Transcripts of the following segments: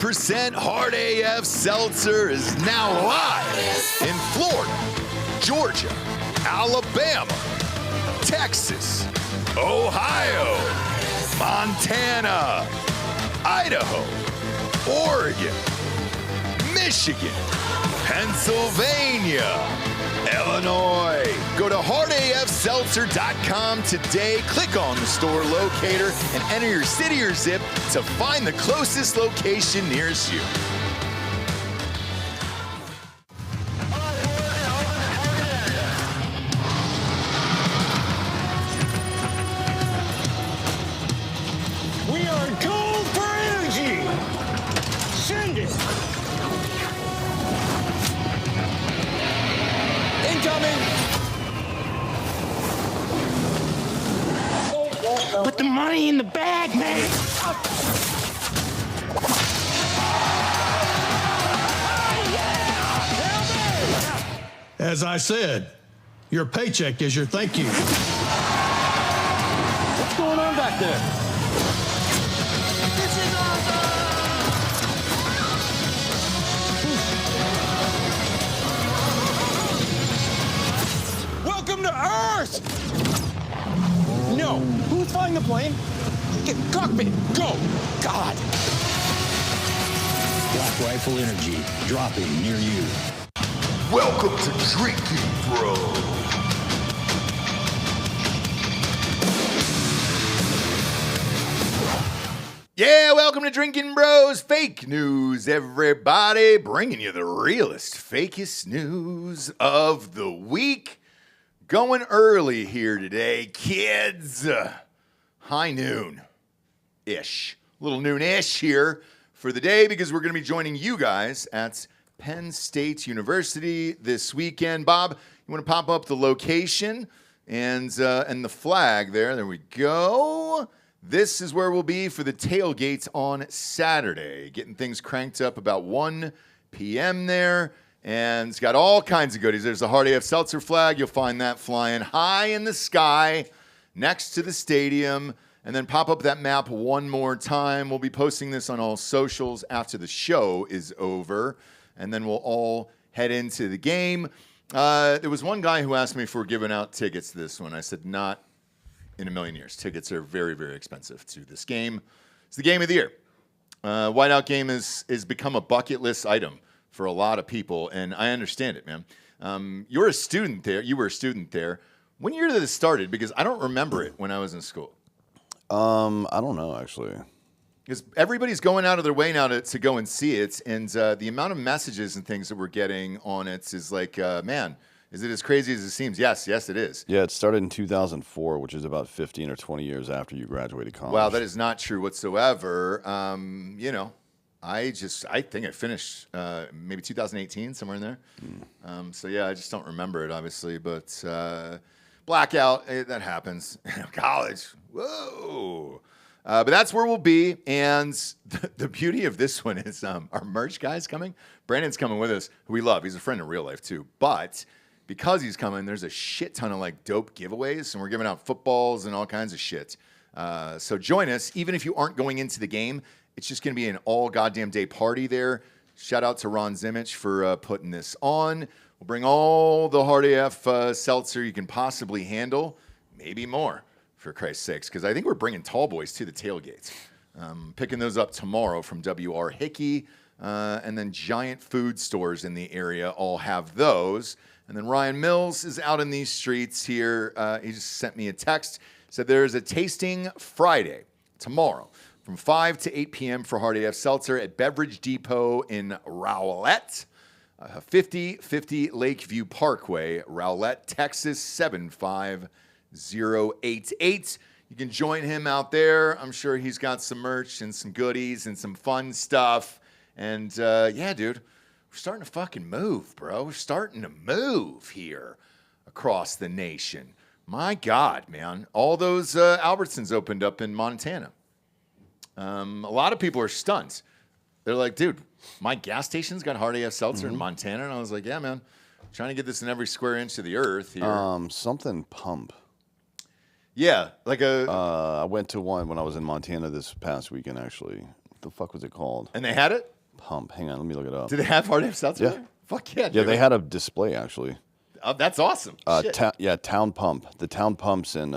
Percent Hard AF Seltzer is now live in Florida, Georgia, Alabama, Texas, Ohio, Montana, Idaho, Oregon, Michigan, Pennsylvania, Illinois. Go to hardafseltzer.com today, click on the store locator, and enter your city or zip to find the closest location nearest you. We are gold for energy! Send it! Incoming! Put the money in the bag, man! As I said, your paycheck is your thank you. What's going on back there? This is awesome! Welcome to Earth! No. Who's flying the plane? Get cockpit. Go. God. Black Rifle Energy, dropping near you. Welcome to Drinkin Bro. Yeah, welcome to Drinkin Bros. Fake news, everybody. Bringing you the realest, fakest news of the week. Going early here today, kids. High noon-ish. Little noon-ish here for the day because we're going to be joining you guys at Penn State University this weekend. Bob, you want to pop up the location and the flag there? There we go. This is where we'll be for the tailgate on Saturday. Getting things cranked up about 1 p.m. there. And it's got all kinds of goodies. There's the Hard AF Seltzer flag. You'll find that flying high in the sky next to the stadium. And then pop up that map one more time. We'll be posting this on all socials after the show is over. And then we'll all head into the game. There was one guy who asked me if we're giving out tickets to this one. I said, not in a million years. Tickets are very, very expensive to this game. It's the game of the year. Whiteout game has become a bucket list item for a lot of people, and I understand it, man. You're a student there. You were a student there. When year did this started? Because I don't remember it when I was in school. I don't know, actually. Because everybody's going out of their way now to go and see it, and the amount of messages and things that we're getting on it is like, man, is it as crazy as it seems? Yes, it is. Yeah, it started in 2004, which is about 15 or 20 years after you graduated college. Wow, that is not true whatsoever. I think I finished maybe 2018, somewhere in there. So yeah, I just don't remember it, obviously. But blackout, that happens. College, whoa. But that's where we'll be. And the beauty of this one is our merch guy's coming. Brandon's coming with us, who we love. He's a friend in real life, too. But because he's coming, there's a shit ton of like dope giveaways. And we're giving out footballs and all kinds of shit. So join us, even if you aren't going into the game. It's just going to be an all goddamn day party there. Shout out to Ron Zimmich for putting this on. We'll bring all the Hard AF seltzer you can possibly handle, maybe more, for Christ's sakes, because I think we're bringing tall boys to the tailgates. Picking those up tomorrow from WR Hickey, and then giant food stores in the area all have those. And then Ryan Mills is out in these streets here. He just sent me a text, said there's a tasting Friday, tomorrow, from 5 to 8 p.m. for Hard AF Seltzer at Beverage Depot in Rowlett, 5050 Lakeview Parkway, Rowlett, Texas, 75088. You can join him out there. I'm sure he's got some merch and some goodies and some fun stuff. And yeah, dude, we're starting to fucking move, bro. We're starting to move here across the nation. My God, man. All those Albertsons opened up in Montana. A lot of people are stunned. They're like, dude, my gas station's got Hard AF Seltzer in Montana. And I was like, yeah, man, trying to get this in every square inch of the earth here. Something pump. Yeah, like a... I went to one when I was in Montana this past weekend, actually. the fuck was it called? And they had it? Pump. Hang on, let me look it up. Did they have hard seltzer? Yeah. There? Fuck yeah. Yeah, they had a display actually. Oh, that's awesome. Shit. Town Pump. The Town Pumps in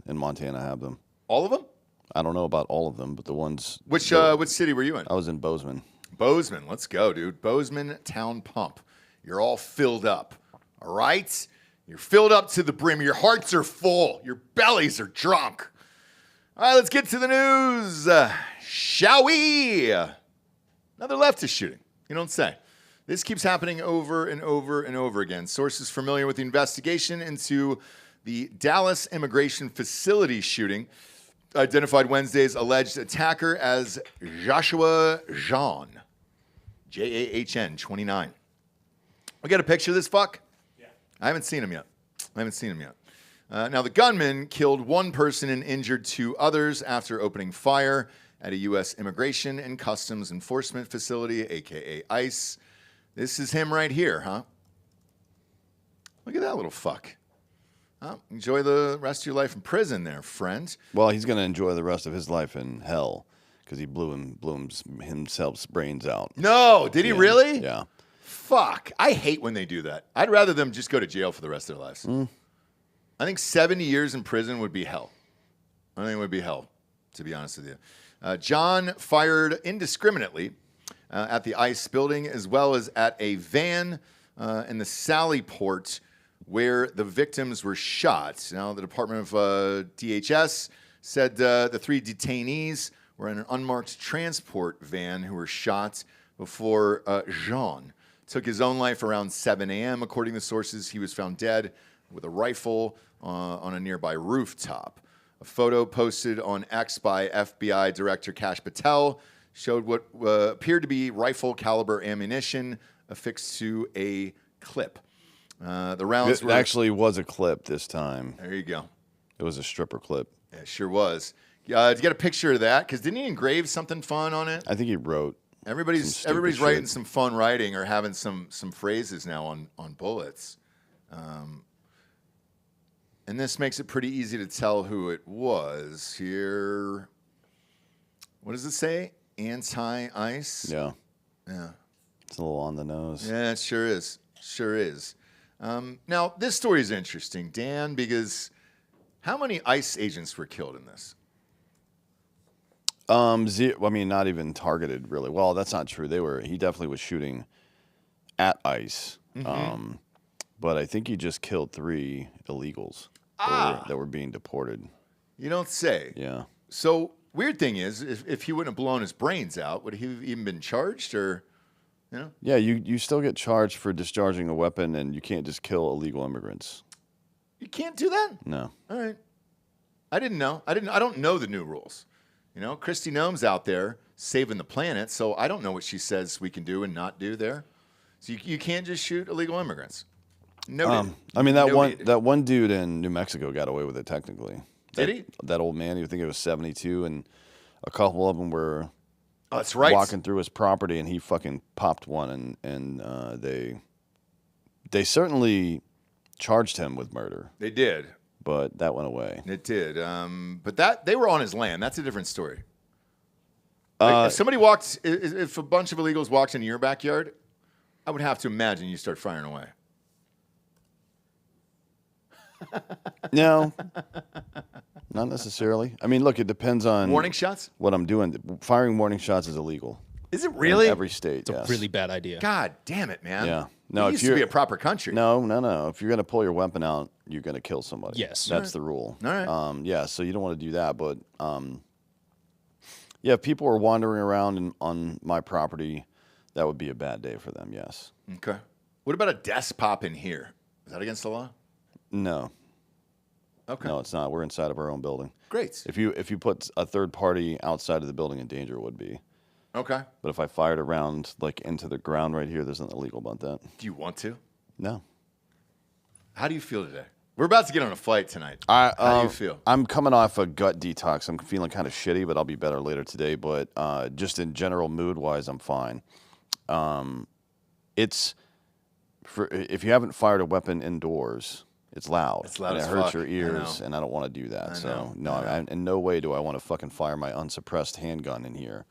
Montana have them. All of them? I don't know about all of them, but the ones. Which city were you in? I was in Bozeman. Bozeman. Let's go, dude. Bozeman Town Pump. You're all filled up. All right? You're filled up to the brim. Your hearts are full. Your bellies are drunk. All right, let's get to the news. Shall we? Another leftist shooting. You don't say. This keeps happening over and over and over again. Sources familiar with the investigation into the Dallas immigration facility shooting identified Wednesday's alleged attacker as Joshua Jean, Jahn, 29. We got a picture of this fuck? Yeah. I haven't seen him yet. Now, the gunman killed one person and injured two others after opening fire at a U.S. Immigration and Customs Enforcement facility, a.k.a. ICE. This is him right here, huh? Look at that little fuck. Enjoy the rest of your life in prison there, friend. Well, he's going to enjoy the rest of his life in hell because he blew himself's brains out. No, did he really? Yeah. Fuck. I hate when they do that. I'd rather them just go to jail for the rest of their lives. I think 70 years in prison would be hell. I think it would be hell, to be honest with you. John fired indiscriminately at the ICE building as well as at a van in the Sally Port where the victims were shot. Now, the Department of DHS said the three detainees were in an unmarked transport van who were shot before Jean took his own life around 7 a.m. According to sources, he was found dead with a rifle on a nearby rooftop. A photo posted on X by FBI Director Kash Patel showed what appeared to be rifle caliber ammunition affixed to a clip. The rounds It actually was a clip this time. There you go. It was a stripper clip. Yeah, it sure was. Did you get a picture of that? Because didn't he engrave something fun on it? I think he wrote. Everybody's writing some fun writing or having some phrases now on bullets. And this makes it pretty easy to tell who it was here. What does it say? Anti-ICE? Yeah. Yeah. It's a little on the nose. Yeah, it sure is. Sure is. Now, this story is interesting, Dan, because how many ICE agents were killed in this? I mean, not even targeted, really. Well, that's not true. He definitely was shooting at ICE. Mm-hmm. But I think he just killed 3 illegals that were being deported. You don't say. Yeah. So, weird thing is, if he wouldn't have blown his brains out, would he have even been charged or, you know? Yeah, you still get charged for discharging a weapon, and you can't just kill illegal immigrants. You can't do that? No. All right. I didn't know. I don't know the new rules. You know, Kristi Noem's out there saving the planet, so I don't know what she says we can do and not do there. So you can't just shoot illegal immigrants. Noted. I mean, that one dude in New Mexico got away with it technically. Did he? That old man, you think it was 72, and a couple of them were that's right. walking through his property, and he fucking popped one, and they certainly charged him with murder. They did. But that went away. It did. But they were on his land. That's a different story. Like, if somebody walked, if a bunch of illegals walked into your backyard, I would have to imagine you start firing away. No, not necessarily. I mean, look, it depends on warning shots. What I'm doing. Firing warning shots is illegal. Is it really? In every state. It's a really bad idea. God damn it, man. Yeah. No, it used to be a proper country. No. If you're going to pull your weapon out, you're going to kill somebody. Yes. That's the rule. All right. Yeah, so you don't want to do that. But, yeah, if people are wandering around on my property, that would be a bad day for them, yes. Okay. What about a desk pop in here? Is that against the law? No. Okay. No, it's not. We're inside of our own building. Great. If you put a third party outside of the building in danger, it would be. Okay. But if I fired around, like, into the ground right here, there's nothing illegal about that. Do you want to? No. How do you feel today? We're about to get on a flight tonight. How do you feel? I'm coming off a gut detox. I'm feeling kind of shitty, but I'll be better later today. But just in general mood-wise, I'm fine. If you haven't fired a weapon indoors, it's loud. It's loud and as it hurts fuck. your ears, and I don't want to do that. So, no, in no way do I want to fucking fire my unsuppressed handgun in here.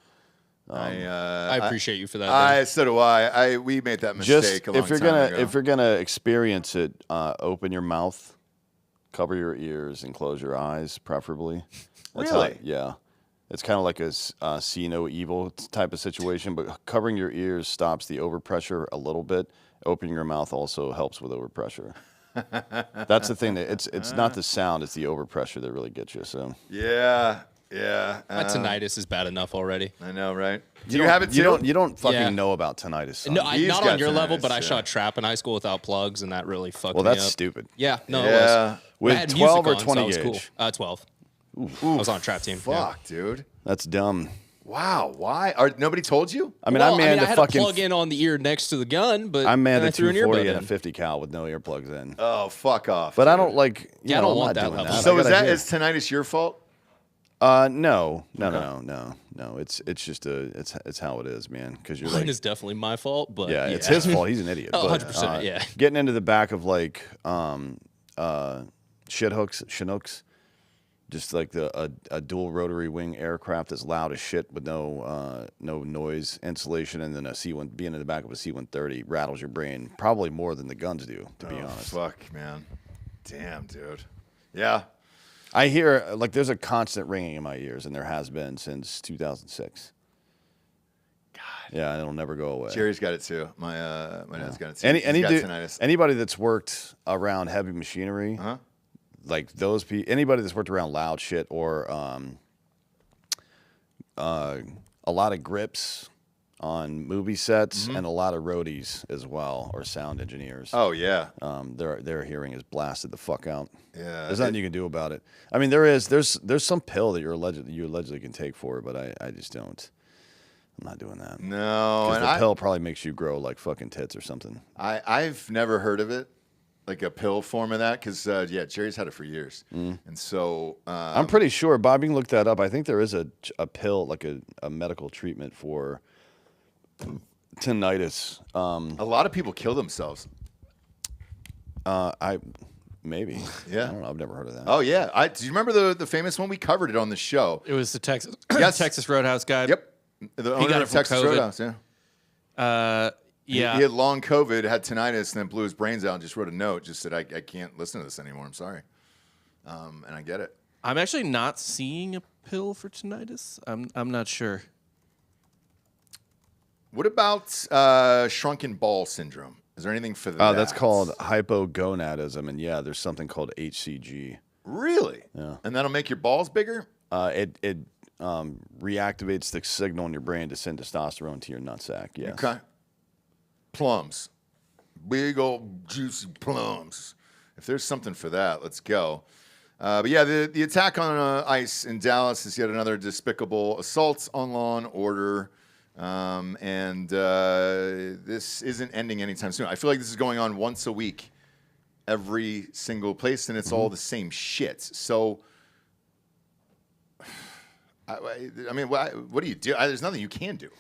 I appreciate you for that. So do I. We made that mistake a long time ago. If you're gonna experience it, open your mouth, cover your ears, and close your eyes, preferably. That's Really? Yeah. It's kind of like a see no evil type of situation, but covering your ears stops the overpressure a little bit. Opening your mouth also helps with overpressure. That's the thing. That it's not the sound; it's the overpressure that really gets you. So Yeah. My tinnitus is bad enough already. I know, right? Do you have it too? You don't fucking Yeah. know about tinnitus. Son. No, He's not got on your level, tinnitus, but I yeah. shot trap in high school without plugs, and that really fucked Well, me up. that's stupid. Yeah, no, Yeah. it was. With I had 12 or music on, 20 so it was gauge? cool. 12. I was on a trap team. Fuck, dude. That's dumb. Wow. Why? Nobody told you? I mean, Well, I manned I a had fucking. a plug in on the ear next to the gun, but I manned then a threw an 240 earbud and a in. 50 cal with no earplugs in. Oh, fuck off. But I dude. don't like. Yeah, I don't I'm want not that doing level. that. So I is gotta hear. tinnitus your fault? No. It's just it's how it is, man. Because you're Mine like, is definitely my fault, but yeah, it's his fault. He's an idiot. Oh, but, 100%, yeah. Getting into the back of like Chinooks, just like a dual rotary wing aircraft that's loud as shit with no noise insulation, and then a C1 being in the back of a C-130 rattles your brain probably more than the guns do, to be honest. Fuck, man. Damn, dude. Yeah. I hear like there's a constant ringing in my ears, and there has been since 2006. God. Yeah, and it'll never go away. Jerry's got it too. My dad's got it too. Any He's got dude- tinnitus. anybody that's worked around heavy machinery, like those people, anybody that's worked around loud shit or a lot of grips on movie sets and a lot of roadies as well, or sound engineers. Oh, yeah. Their hearing is blasted the fuck out. Yeah. There's nothing you can do about it. I mean, there's some pill that you allegedly can take for it, but I just don't. I'm not doing that. No. Because And the pill probably makes you grow like fucking tits or something. I've never heard of it, like a pill form of that, because, Jerry's had it for years. And so. I'm pretty sure, Bob, you can look that up. I think there is a pill, like a medical treatment for tinnitus. A lot of people kill themselves. Maybe. Yeah. I don't know. I've never heard of that. Oh, yeah. Do you remember the famous one? We covered it on the show. It was the Texas Yes. Texas Roadhouse guy. Yep. The owner got it of from Texas COVID. Roadhouse, yeah. Yeah. He had long COVID, had tinnitus, and then blew his brains out and just wrote a note, just said, I can't listen to this anymore. I'm sorry. And I get it. I'm actually not seeing a pill for tinnitus. I'm not sure. What about shrunken ball syndrome? Is there anything for that? That's called hypogonadism, and yeah, there's something called HCG. Really? Yeah. And that'll make your balls bigger? It reactivates the signal in your brain to send testosterone to your nutsack. Yes. Okay. Plums. Big old juicy plums. If there's something for that, let's go. But yeah, the attack on ICE in Dallas is yet another despicable assault on law and order. And this isn't ending anytime soon. I feel like this is going on once a week, every single place, and it's all the same shit. So, I mean, what do you do? There's nothing you can do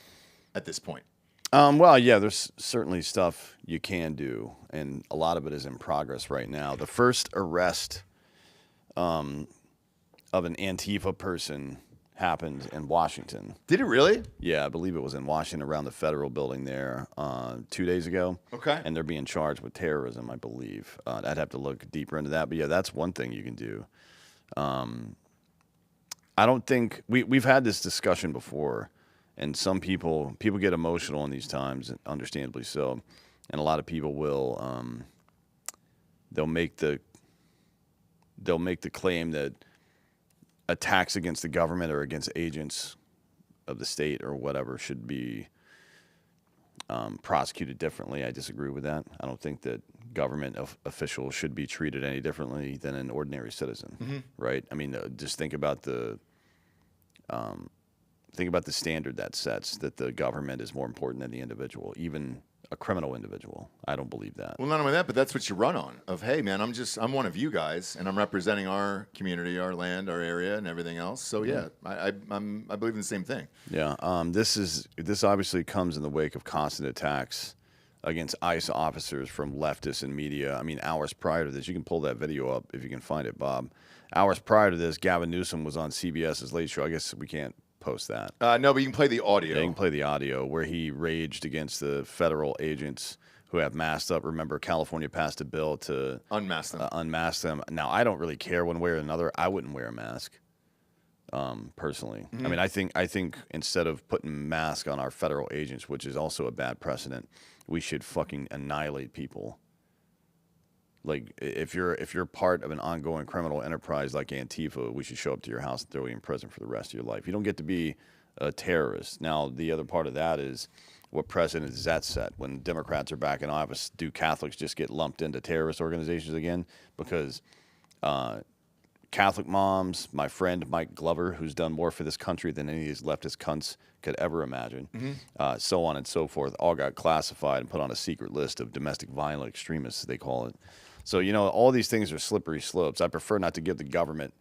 at this point. Well, yeah, there's certainly stuff you can do, and a lot of it is in progress right now. The first arrest of an Antifa person happened in Washington. Did it really? Yeah, I believe it was in Washington around the federal building there 2 days ago. Okay. And they're being charged with terrorism, I believe. I'd have to look deeper into that. But yeah, that's one thing you can do. I don't think we've had this discussion before, and some people get emotional in these times, understandably so. And a lot of people will they'll make the claim that attacks against the government or against agents of the state or whatever should be prosecuted differently. I disagree with that. I don't think that government officials should be treated any differently than an ordinary citizen, right? I mean, just think about the standard that sets, that the government is more important than the individual, even a criminal individual. I don't believe that. Well, not only that, but that's what you run on. Of, hey, man, I'm one of you guys, and I'm representing our community, our land, our area, and everything else. So yeah, I believe in the same thing. Yeah. This obviously comes in the wake of constant attacks against ICE officers from leftists and media. I mean, hours prior to this, you can pull that video up if you can find it, Bob. Hours prior to this, Gavin Newsom was on CBS's Late Show. I guess we can't post that. No, but you can play the audio. Yeah, you can play the audio where he raged against the federal agents who have masked up. Remember, California passed a bill to Unmask them. Unmask them. Now, I don't really care one way or another. I wouldn't wear a mask, personally. I mean, I think instead of putting mask on our federal agents, which is also a bad precedent, we should fucking annihilate people. Like, if you're part of an ongoing criminal enterprise like Antifa, we should show up to your house and throw you in prison for the rest of your life. You don't get to be a terrorist. Now, the other part of that is, what precedent does that set? When Democrats are back in office, do Catholics just get lumped into terrorist organizations again? Because Catholic moms, my friend Mike Glover, who's done more for this country than any of these leftist cunts could ever imagine, so on and so forth, all got classified and put on a secret list of domestic violent extremists, they call it. So, you know, all these things are slippery slopes. I prefer not to give the government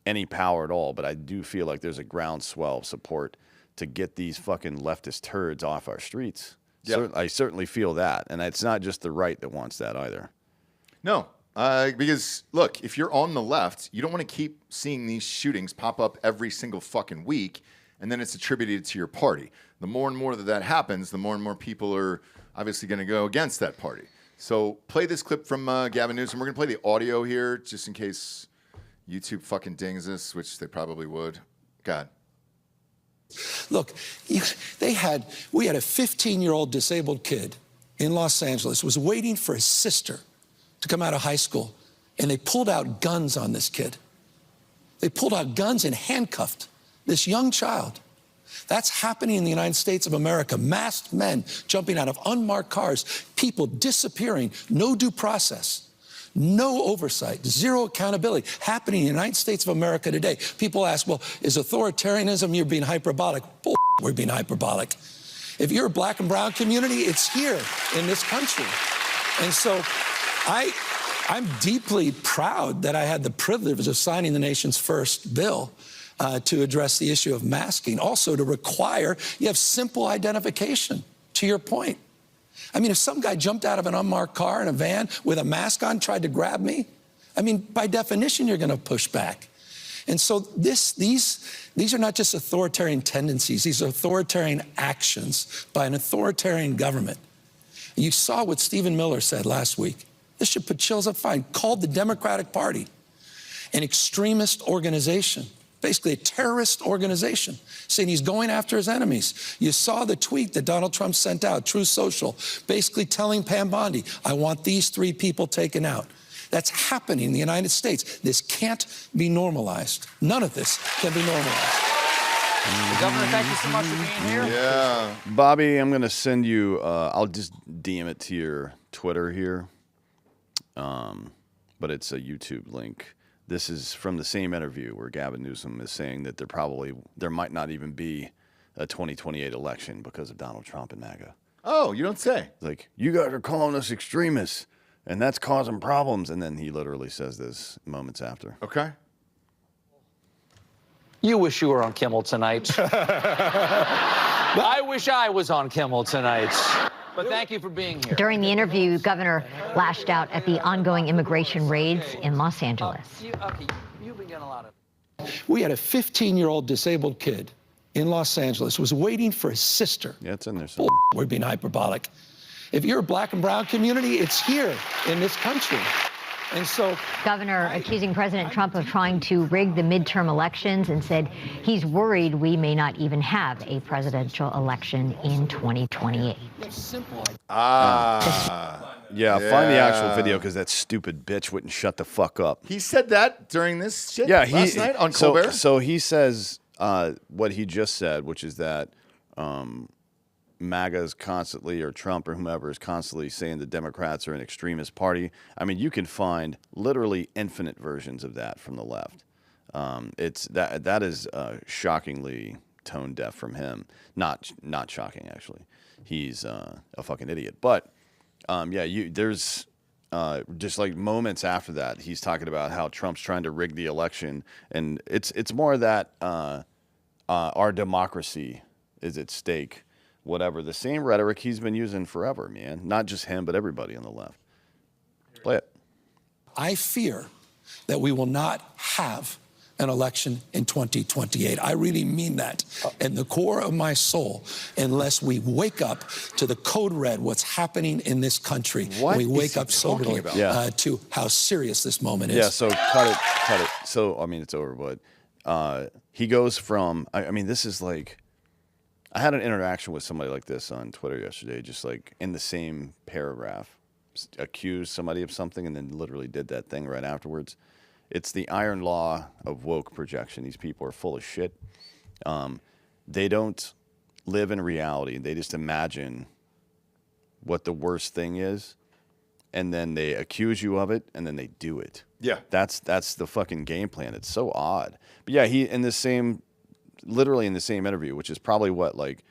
any power at all, but I do feel like there's a groundswell of support to get these fucking leftist turds off our streets. Yep. I certainly feel that. And it's not just the right that wants that either. No, because, look, if you're on the left, you don't want to keep seeing these shootings pop up every single fucking week, and then it's attributed to your party. The more and more that happens, the more and more people are obviously going to go against that party. So play this clip from Gavin Newsom. We're going to play the audio here just in case YouTube fucking dings us, which they probably would. God. Look, we had a 15-year-old disabled kid in Los Angeles was waiting for his sister to come out of high school, and they pulled out guns on this kid. They pulled out guns and handcuffed this young child. That's happening in the United States of America. Masked men jumping out of unmarked cars, people disappearing, no due process, no oversight, zero accountability, happening in the United States of America today. People ask, well, is authoritarianism, you're being hyperbolic? Bull, we're being hyperbolic. If you're a black and brown community, it's here in this country. And so I'm deeply proud that I had the privilege of signing the nation's first bill to address the issue of masking, also to require you have simple identification, to your point. I mean, if some guy jumped out of an unmarked car in a van with a mask on, tried to grab me, I mean, by definition, you're going to push back. And so these are not just authoritarian tendencies. These are authoritarian actions by an authoritarian government. You saw what Stephen Miller said last week. This should put chills up spine. Called the Democratic Party an extremist organization, basically a terrorist organization, saying he's going after his enemies. You saw the tweet that Donald Trump sent out, Truth Social, basically telling Pam Bondi, I want these 3 people taken out. That's happening in the United States. This can't be normalized. None of this can be normalized. Governor, thank you so much for being here. Yeah. Bobby, I'm going to send you, I'll just DM it to your Twitter here, but it's a YouTube link. This is from the same interview where Gavin Newsom is saying that there might not even be a 2028 election because of Donald Trump and MAGA. Oh, you don't say. Like, you guys are calling us extremists, and that's causing problems. And then he literally says this moments after. Okay. You wish you were on Kimmel tonight. I wish I was on Kimmel tonight. But thank you for being here. During the interview, Governor lashed out at the ongoing immigration raids in Los Angeles. You've been getting a lot of... We had a 15-year-old disabled kid in Los Angeles was waiting for his sister. Yeah, it's in there somewhere. We're being hyperbolic. If you're a black and brown community, it's here in this country. And so, Governor accusing President Trump of trying to rig the midterm elections and said he's worried we may not even have a presidential election in 2028. Yeah, find the actual video because that stupid bitch wouldn't shut the fuck up. He said that during this shit Yeah, last night on Colbert? So he says what he just said, which is that MAGA is constantly, or Trump or whomever is constantly saying the Democrats are an extremist party. I mean, you can find literally infinite versions of that from the left. That is shockingly tone deaf from him. Not shocking, actually. He's a fucking idiot. But there's just like moments after that, he's talking about how Trump's trying to rig the election, and it's more that our democracy is at stake. Whatever, the same rhetoric he's been using forever, man. Not just him, but everybody on the left. Play it. I fear that we will not have an election in 2028. I really mean that in the core of my soul, unless we wake up to the code red, what's happening in this country. What we is wake he up soberly talking about? to how serious this moment is. Yeah, so cut it. So, I mean, it's over, but he goes from, I mean, this is like, I had an interaction with somebody like this on Twitter yesterday, just like in the same paragraph, accused somebody of something and then literally did that thing right afterwards. It's the iron law of woke projection. These people are full of shit. They don't live in reality. They just imagine what the worst thing is, and then they accuse you of it, and then they do it. Yeah. That's the fucking game plan. It's so odd. But yeah, he literally in the same interview, which is probably what, like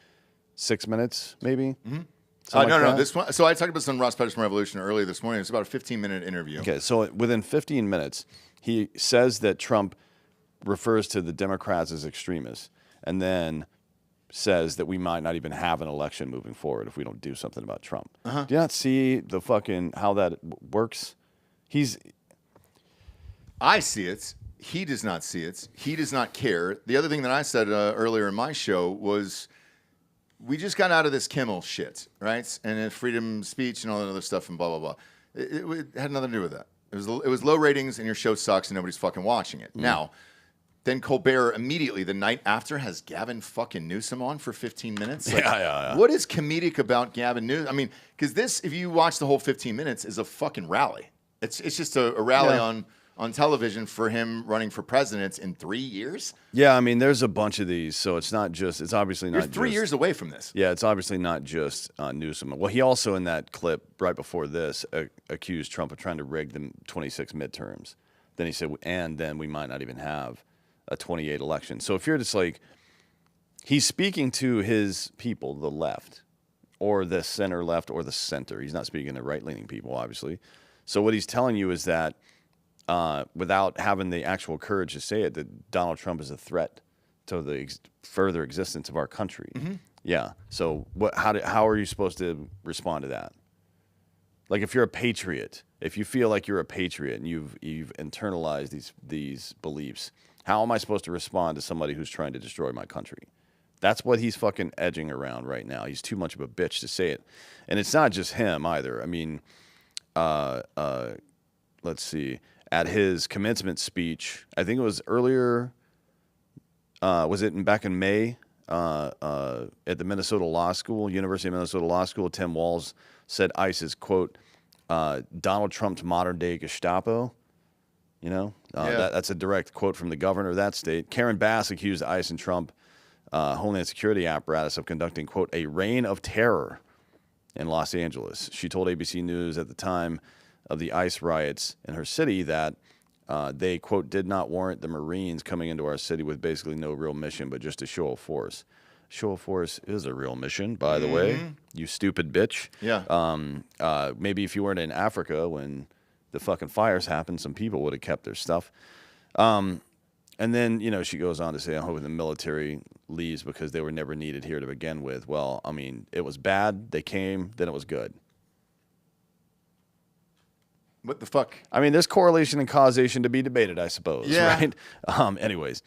6 minutes, maybe? Mm-hmm. No, this one. So I talked about this on Ross Patterson Revolution earlier this morning. It's about a 15-minute interview. Okay, so within 15 minutes, he says that Trump refers to the Democrats as extremists, and then says that we might not even have an election moving forward if we don't do something about Trump. Do you not see the fucking how that works? I see it. He does not see it. He does not care. The other thing that I said earlier in my show was, we just got out of this Kimmel shit, right? And freedom of speech and all that other stuff and blah, blah, blah. It had nothing to do with that. It was low ratings and your show sucks and nobody's fucking watching it. Now, then Colbert immediately, the night after, has Gavin fucking Newsom on for 15 minutes. Like, yeah. What is comedic about Gavin Newsom? I mean, because this, if you watch the whole 15 minutes, is a fucking rally. It's just a rally on television for him running for president in 3 years. Yeah, I mean, there's a bunch of these, so it's obviously not You're 3 years away from this. Yeah, it's obviously not just Newsom. Well, he also, in that clip right before this, accused Trump of trying to rig the 26 midterms. Then he said, and then we might not even have a 28 election. So if you're just like, he's speaking to his people, the left, or the center left, or the center. He's not speaking to right-leaning people, obviously. So what he's telling you is that, without having the actual courage to say it, that Donald Trump is a threat to the further existence of our country. Mm-hmm. Yeah. So how are you supposed to respond to that? Like, if you're a patriot, if you feel like you're a patriot and you've internalized these beliefs, how am I supposed to respond to somebody who's trying to destroy my country? That's what he's fucking edging around right now. He's too much of a bitch to say it. And it's not just him either. I mean, let's see. At his commencement speech, I think it was earlier, was it back in May, at the Minnesota Law School, University of Minnesota Law School, Tim Walz said ICE is, quote, Donald Trump's modern-day Gestapo. You know, that's a direct quote from the governor of that state. Karen Bass accused ICE and Trump Homeland Security apparatus of conducting, quote, a reign of terror in Los Angeles. She told ABC News at the time of the ICE riots in her city that they, quote, did not warrant the Marines coming into our city with basically no real mission, but just a show of force. Show of force is a real mission, by the way, you stupid bitch. Yeah. Maybe if you weren't in Africa when the fucking fires happened, some people would have kept their stuff. And then, you know, she goes on to say, I'm hoping the military leaves because they were never needed here to begin with. Well, I mean, it was bad. They came, then it was good. What the fuck? I mean, there's correlation and causation to be debated, I suppose. Yeah. Right? Anyways,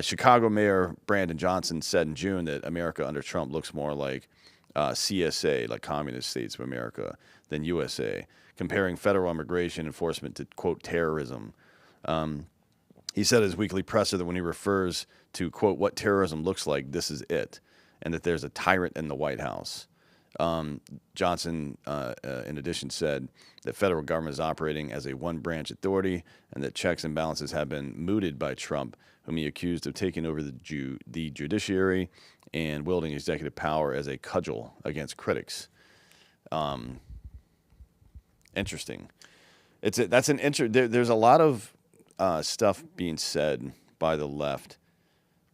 Chicago Mayor Brandon Johnson said in June that America under Trump looks more like CSA, like Communist States of America, than USA, comparing federal immigration enforcement to, quote, terrorism. He said his weekly presser that when he refers to, quote, what terrorism looks like, this is it, and that there's a tyrant in the White House. Johnson, in addition, said that federal government is operating as a one-branch authority and that checks and balances have been mooted by Trump, whom he accused of taking over the judiciary and wielding executive power as a cudgel against critics. Interesting. There's a lot of stuff being said by the left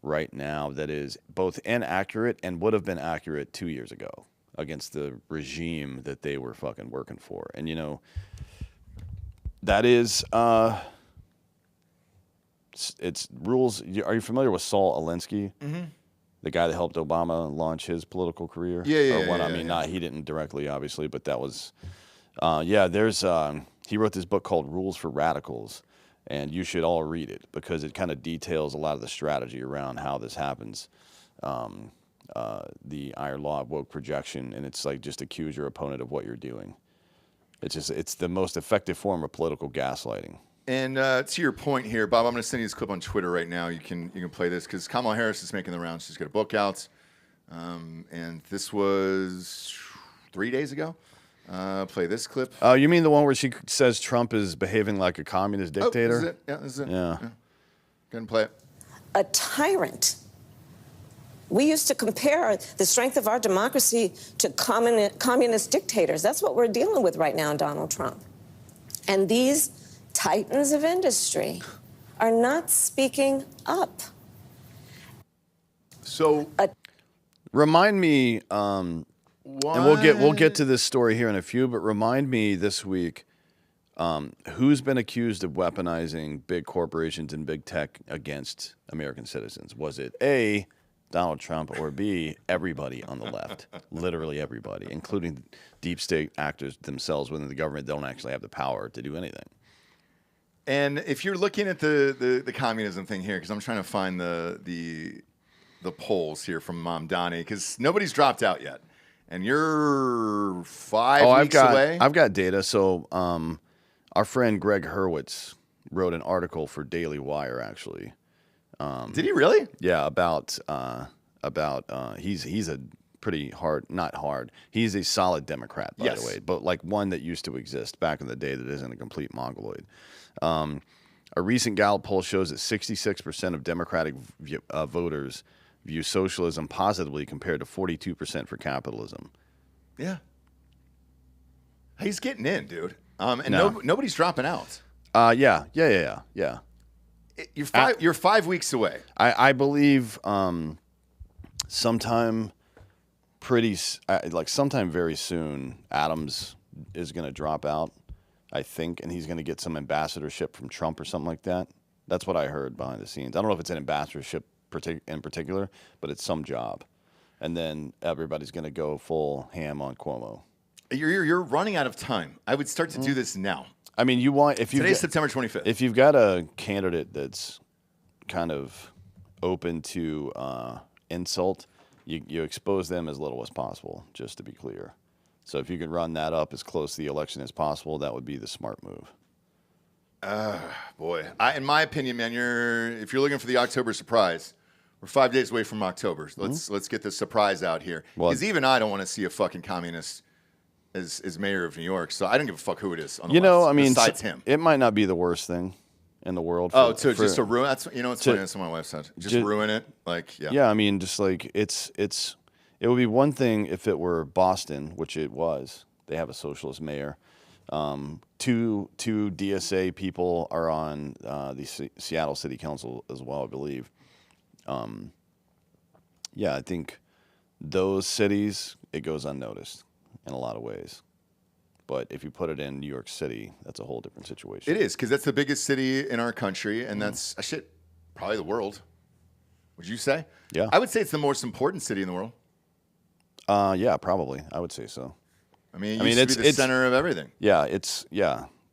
right now that is both inaccurate and would have been accurate 2 years ago against the regime that they were fucking working for. And, you know, that is, it's rules. Are you familiar with Saul Alinsky? Mm-hmm. The guy that helped Obama launch his political career? Yeah. He didn't directly, obviously, but that was, he wrote this book called Rules for Radicals. And you should all read it because it kind of details a lot of the strategy around how this happens. The iron law of woke projection, and it's like just accuse your opponent of what you're doing. It's the most effective form of political gaslighting. And to your point here, Bob, I'm going to send you this clip on Twitter right now. You can play this because Kamala Harris is making the rounds. She's got a book out, and this was 3 days ago. Play this clip. Oh, you mean the one where she says Trump is behaving like a communist dictator? Oh, this is it. Yeah, this is it. Yeah. Go ahead and play it. A tyrant. We used to compare the strength of our democracy to communist dictators. That's what we're dealing with right now in Donald Trump. And these titans of industry are not speaking up. So, remind me, and we'll get to this story here in a few, but remind me this week, who's been accused of weaponizing big corporations and big tech against American citizens? Was it A, Donald Trump, or B, everybody on the left? Literally everybody, including deep state actors themselves within the government, don't actually have the power to do anything. And if you're looking at the communism thing here, because I'm trying to find the polls here from Mom Donnie, because nobody's dropped out yet. And you're 5 weeks away? I've got data. So our friend Greg Hurwitz wrote an article for Daily Wire, actually. Did he really? Yeah, about he's a pretty hard, not hard. He's a solid Democrat, by the way, but like one that used to exist back in the day that isn't a complete mongoloid. A recent Gallup poll shows that 66% of Democratic voters view socialism positively compared to 42% for capitalism. Yeah. He's getting in, dude. And nobody's dropping out. Yeah. You're 5 weeks away. I believe sometime sometime very soon, Adams is going to drop out, I think, and he's going to get some ambassadorship from Trump or something like that. That's what I heard behind the scenes. I don't know if it's an ambassadorship in particular, but it's some job. And then everybody's going to go full ham on Cuomo. You're running out of time. I would start to do this now. I mean, today's September 25th. If you've got a candidate that's kind of open to insult, you expose them as little as possible, just to be clear. So if you can run that up as close to the election as possible, that would be the smart move. Boy, in my opinion, man, if you're looking for the October surprise, we're 5 days away from October. Let's get this surprise out here. Because even I don't want to see a fucking communist as mayor of New York, so I don't give a fuck who it is on the left, besides him. It might not be the worst thing in the world. Just to ruin. That's funny. That's what my wife said. Just ruin it. Yeah, I mean, just like it would be one thing if it were Boston, which it was. They have a socialist mayor. Two DSA people are on the Seattle City Council as well, I believe. I think those cities, it goes unnoticed in a lot of ways. But if you put it in New York City, that's a whole different situation. It is, because that's the biggest city in our country, and that's probably the world. Would you say? Yeah. I would say it's the most important city in the world. Yeah, probably. I would say so. I mean, it's the center of everything. Yeah,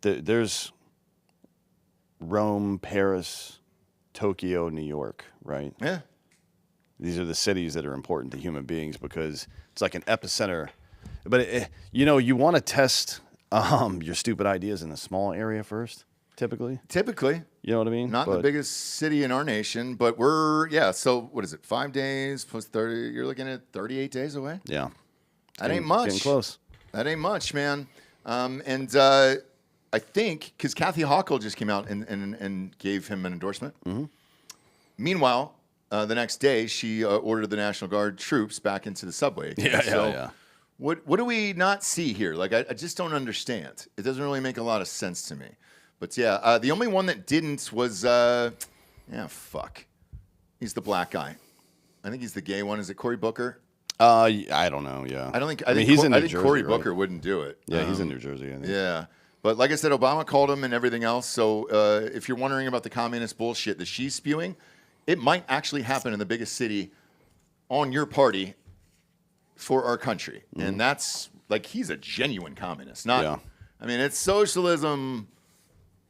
there's Rome, Paris, Tokyo, New York, right? Yeah. These are the cities that are important to human beings because it's like an epicenter. But, you want to test your stupid ideas in a small area first, typically. You know what I mean? Not the biggest city in our nation, but so what is it, 5 days plus 30? You're looking at 38 days away? Yeah. That ain't much. Getting close. That ain't much, man. I think, because Kathy Hochul just came out and gave him an endorsement. Mm-hmm. Meanwhile, the next day, she ordered the National Guard troops back into the subway. Yeah. What do we not see here? Like, I just don't understand. It doesn't really make a lot of sense to me. But the only one that didn't was, fuck. He's the black guy. I think he's the gay one. Is it Cory Booker? I don't know. Yeah. I think Cory Booker wouldn't do it. Yeah, he's in New Jersey. I think. Yeah. But like I said, Obama called him and everything else. So if you're wondering about the communist bullshit that she's spewing, it might actually happen in the biggest city on your party for our country. Mm-hmm. And that's, he's a genuine communist. I mean, it's socialism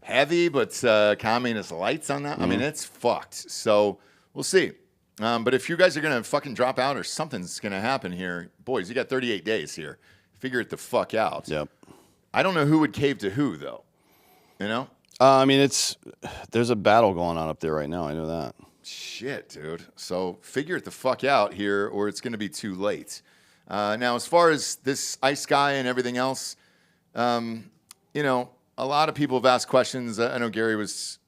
heavy, but communist lights on that. I mean, it's fucked. So we'll see. But if you guys are going to fucking drop out or something's going to happen here, boys, you got 38 days here. Figure it the fuck out. Yep. I don't know who would cave to who, though. You know? I mean, there's a battle going on up there right now. I know that. Shit, dude. So figure it the fuck out here, or it's going to be too late. Now, as far as this ICE guy and everything else, you know, a lot of people have asked questions. I know Gary was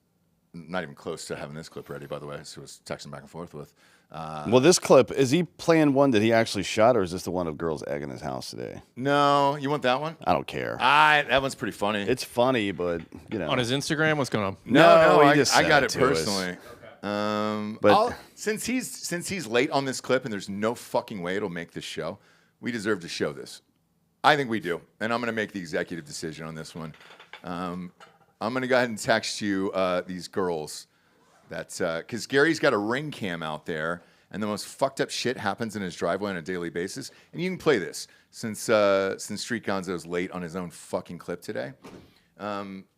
not even close to having this clip ready, by the way, so I was texting back and forth with. Well, this clip, is he playing one that he actually shot, or is this the one of girls egging his house today? No, you want that one? I don't care. That one's pretty funny. It's funny, but, you know. On his Instagram, what's going on? No, I got it to personally. But since he's late on this clip and there's no fucking way it'll make this show, we deserve to show this. I think we do, and I'm going to make the executive decision on this one. I'm going to go ahead and text you these girls that because Gary's got a ring cam out there, and the most fucked up shit happens in his driveway on a daily basis. And you can play this since Street Gonzo's late on his own fucking clip today.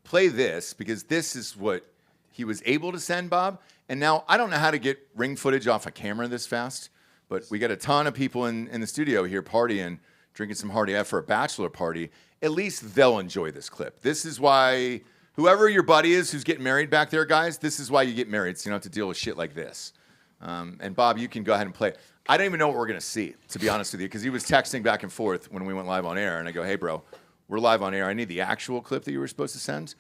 Play this because this is what he was able to send, Bob. And now I don't know how to get ring footage off a camera this fast, but we got a ton of people in the studio here partying, drinking some Hardy F for a bachelor party. At least they'll enjoy this clip. This is why whoever your buddy is who's getting married back there, guys, this is why you get married, so you don't have to deal with shit like this. And Bob, you can go ahead and play. I don't even know what we're going to see, to be honest with you, because he was texting back and forth when we went live on air, and I go, hey, bro, we're live on air. I need the actual clip that you were supposed to send.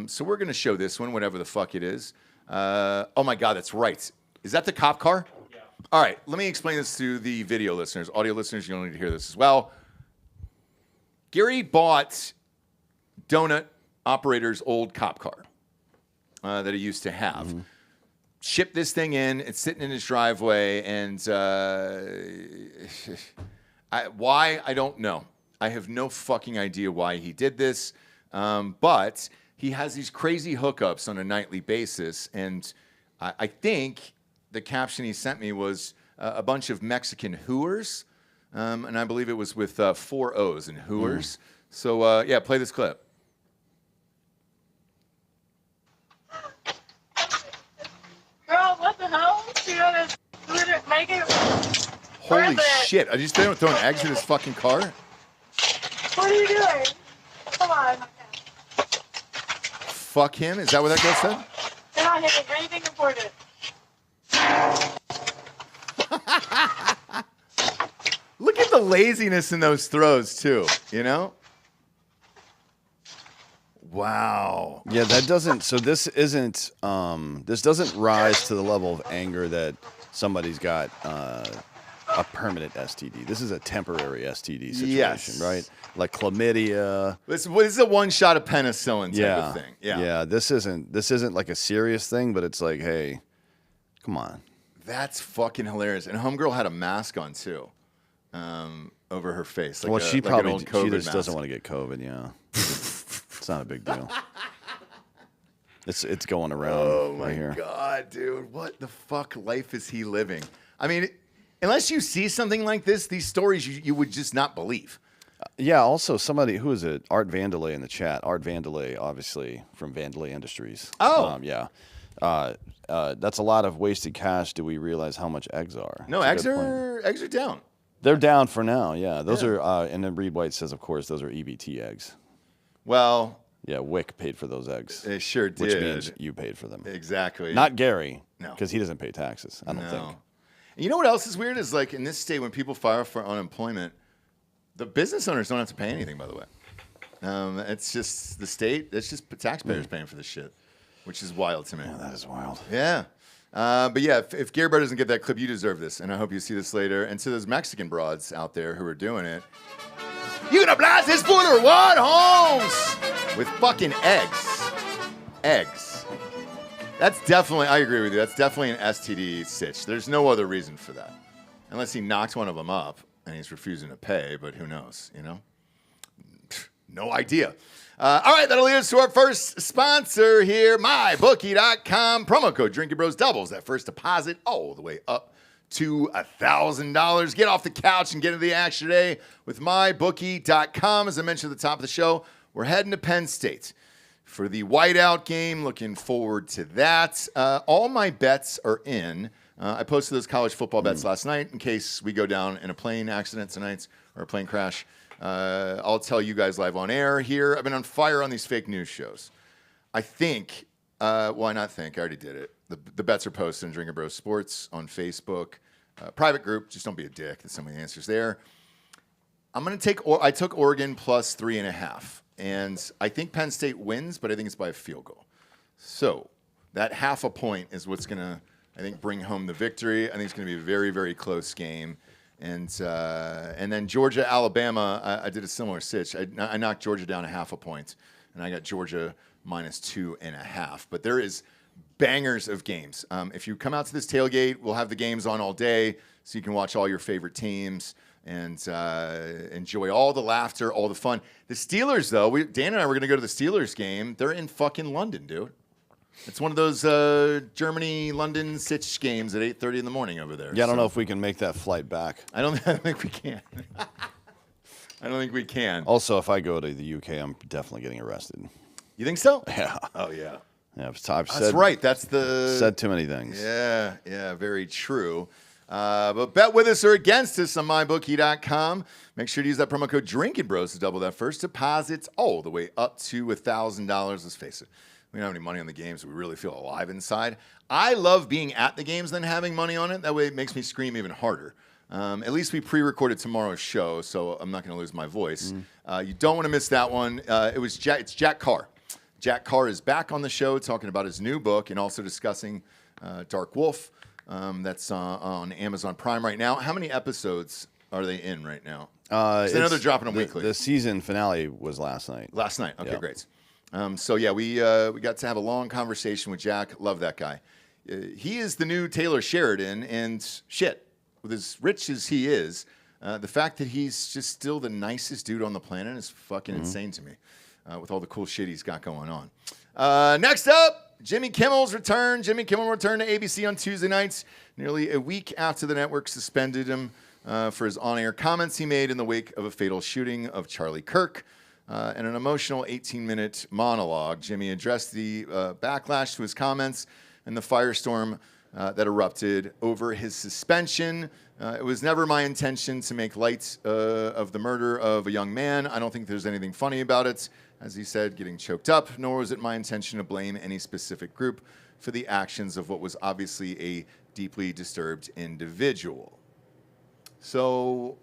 So we're going to show this one, whatever the fuck it is. Oh, my God, that's right. Is that the cop car? Yeah. All right, let me explain this to the video listeners. Audio listeners, you'll need to hear this as well. Gary bought Donut Operator's old cop car that he used to have. Mm-hmm. Shipped this thing in. It's sitting in his driveway. And why? I don't know. I have no fucking idea why he did this. But he has these crazy hookups on a nightly basis. And I think the caption he sent me was a bunch of Mexican hooers. And I believe it was with 4 O's in hooers. So, yeah, play this clip. Girl, what the hell? You gonna make it? Holy shit. Are you still throwing eggs in his fucking car? What are you doing? Come on. Fuck him? Is that what that girl said? You're not hitting anything important. Look at the laziness in those throws, too, you know? Wow. Yeah, that doesn't. So this isn't. This doesn't rise to the level of anger that somebody's got a permanent STD. This is a temporary STD situation, yes. Right? Like chlamydia. This is a one shot of penicillin type of thing. Yeah. Yeah. This isn't like a serious thing, but it's like, hey, come on. That's fucking hilarious. And homegirl had a mask on too, over her face. Like well, she probably an old COVID she just mask. doesn't want to get COVID. Yeah. It's not a big deal. It's going around right here. Oh my God, dude. What the fuck life is he living? I mean, unless you see something like this, these stories you would just not believe. Yeah, also somebody, who is it? Art Vandelay in the chat. Art Vandelay, obviously, from Vandelay Industries. Oh. Yeah. That's a lot of wasted cash. Do we realize how much eggs are? No, eggs are down. They're down for now, yeah. Those are, and then Reed White says, of course, those are EBT eggs. Well, yeah, Wick paid for those eggs. They sure did. Which means you paid for them. Exactly. Not Gary. No. Because he doesn't pay taxes, I don't think. And you know what else is weird is like in this state when people file for unemployment, the business owners don't have to pay anything, by the way. It's just the state. It's just taxpayers paying for this shit, which is wild to me. Yeah, that is wild. Yeah. But yeah, if Gary Bear doesn't get that clip, you deserve this. And I hope you see this later. And to those Mexican broads out there who are doing it, you gonna blast this fool or what, Holmes? With fucking eggs. Eggs. That's definitely, I agree with you, that's definitely an STD sitch. There's no other reason for that. Unless he knocks one of them up and he's refusing to pay, but who knows, you know? No idea. All right, that'll lead us to our first sponsor here, MyBookie.com. Promo code Drinkin Bros doubles that first deposit all the way up to $1,000. Get off the couch and get into the action today with MyBookie.com. As I mentioned at the top of the show, we're heading to Penn State. for the whiteout game. Looking forward to that. All my bets are in. I posted those college football bets last night in case we go down in a plane accident tonight or a plane crash. I'll tell you guys live on air here. I've been on fire on these fake news shows. I think, why not think? I already did it. The bets are posted in Drinkin Bro Sports on Facebook. Private group, just don't be a dick. There's so many answers there. I'm going to take, I took Oregon plus 3.5. And I think Penn State wins, but I think it's by a field goal. So that half a point is what's going to, I think, bring home the victory. I think it's going to be a very, very close game. And then Georgia, Alabama, I did a similar sitch. I knocked Georgia down a half a point, and I got Georgia minus 2.5. But there is bangers of games. If you come out to this tailgate, we'll have the games on all day, so you can watch all your favorite teams and enjoy all the laughter, all the fun. The Steelers, though, Dan and I were going to go to the Steelers game. They're in fucking London, dude. It's one of those Germany-London sitch games at 8:30 in the morning over there. Yeah, I don't know if we can make that flight back. I don't think we can. I don't think we can. Also, if I go to the UK, I'm definitely getting arrested. You think so? Yeah. Oh, yeah. Yeah, I've That's said, right. That's the... Said too many things. Yeah, very true. But bet with us or against us on mybookie.com. Make sure to use that promo code Drinkin Bros to double that first deposits all the way up to $1,000. Let's face it. We don't have any money on the games, so we really feel alive inside. I love being at the games than having money on it. That way it makes me scream even harder. At least we pre-recorded tomorrow's show, so I'm not going to lose my voice. You don't want to miss that one. It's Jack Carr. Jack Carr is back on the show talking about his new book and also discussing Dark Wolf. That's on Amazon Prime right now. How many episodes are they in right now? I know they're dropping them weekly. The season finale was last night. Last night. Okay, yeah. Great. We got to have a long conversation with Jack. Love that guy. He is the new Taylor Sheridan, and shit, with as rich as he is, the fact that he's just still the nicest dude on the planet is fucking insane to me, with all the cool shit he's got going on. Next up, Jimmy Kimmel's return. Jimmy Kimmel returned to ABC on Tuesday nights, nearly a week after the network suspended him for his on-air comments he made in the wake of a fatal shooting of Charlie Kirk. In an emotional 18-minute monologue, Jimmy addressed the backlash to his comments and the firestorm that erupted over his suspension. It was never my intention to make light of the murder of a young man. I don't think there's anything funny about it, as he said, getting choked up, nor was it my intention to blame any specific group for the actions of what was obviously a deeply disturbed individual. So,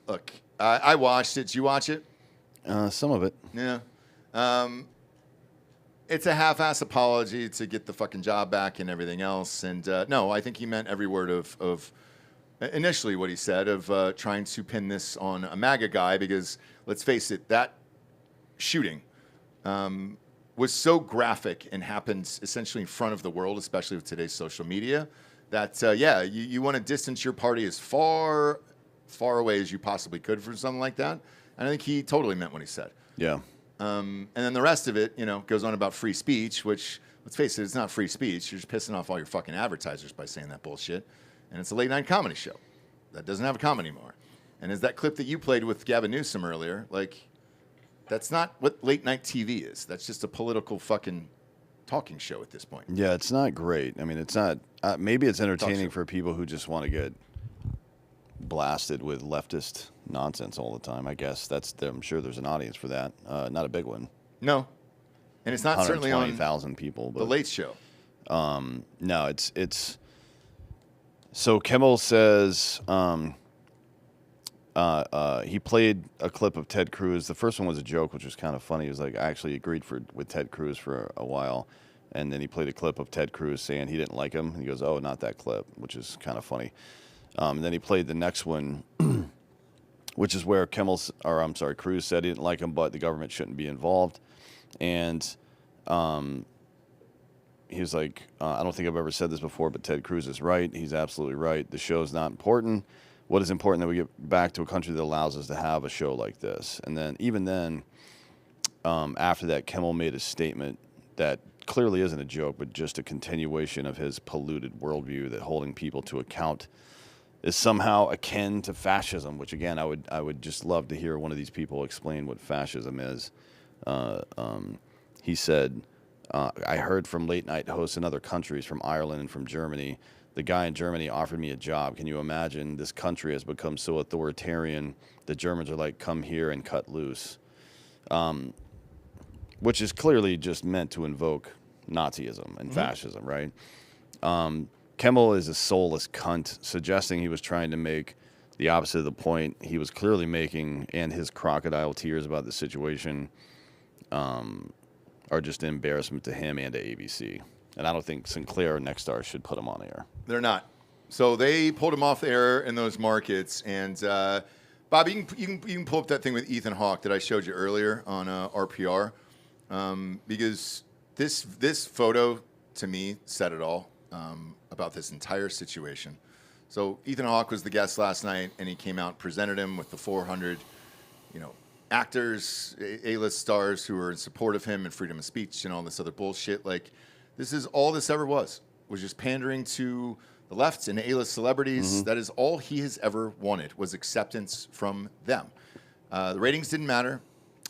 look, I watched it. Did you watch it? Some of it. Yeah. It's a half-ass apology to get the fucking job back and everything else. And no, I think he meant every word of initially what he said of trying to pin this on a MAGA guy because, let's face it, that shooting was so graphic and happened essentially in front of the world, especially with today's social media, that, you want to distance your party as far away as you possibly could from something like that. And I think he totally meant what he said. Yeah. And then the rest of it, goes on about free speech, which, let's face it, it's not free speech. You're just pissing off all your fucking advertisers by saying that bullshit. And it's a late-night comedy show that doesn't have a comedy anymore. And as that clip that you played with Gavin Newsom earlier, that's not what late-night TV is. That's just a political fucking talking show at this point. Yeah, it's not great. I mean, it's not. Maybe it's entertaining for people who just want to get blasted with leftist nonsense all the time. I guess I'm sure there's an audience for that. Not a big one. No, and it's not certainly on 120,000 people. But, the Late Show. No, it's. So Kimmel says he played a clip of Ted Cruz. The first one was a joke, which was kind of funny. He was like, I actually agreed with Ted Cruz for a while. And then he played a clip of Ted Cruz saying he didn't like him. And he goes, oh, not that clip, which is kind of funny. And then he played the next one, which is where Cruz said he didn't like him, but the government shouldn't be involved. And he was like, I don't think I've ever said this before, but Ted Cruz is right. He's absolutely right. The show is not important. What is important that we get back to a country that allows us to have a show like this? And then even then, after that, Kimmel made a statement that clearly isn't a joke, but just a continuation of his polluted worldview that holding people to account is somehow akin to fascism, which, again, I would just love to hear one of these people explain what fascism is. he said, I heard from late night hosts in other countries, from Ireland and from Germany. The guy in Germany offered me a job. Can you imagine? This country has become so authoritarian. The Germans are like, come here and cut loose. Which is clearly just meant to invoke Nazism and fascism, right? Kimmel is a soulless cunt, suggesting he was trying to make the opposite of the point he was clearly making, and his crocodile tears about the situation are just an embarrassment to him and to ABC. And I don't think Sinclair or Nexstar should put him on air. They're not. So they pulled him off the air in those markets. And Bob, you can pull up that thing with Ethan Hawke that I showed you earlier on RPR, because this photo to me said it all about this entire situation. So Ethan Hawke was the guest last night, and he came out and presented him with the 400, actors, A-list stars who were in support of him and freedom of speech and all this other bullshit. Like, this is all this ever was just pandering to the left and A-list celebrities. Mm-hmm. That is all he has ever wanted, was acceptance from them. The ratings didn't matter.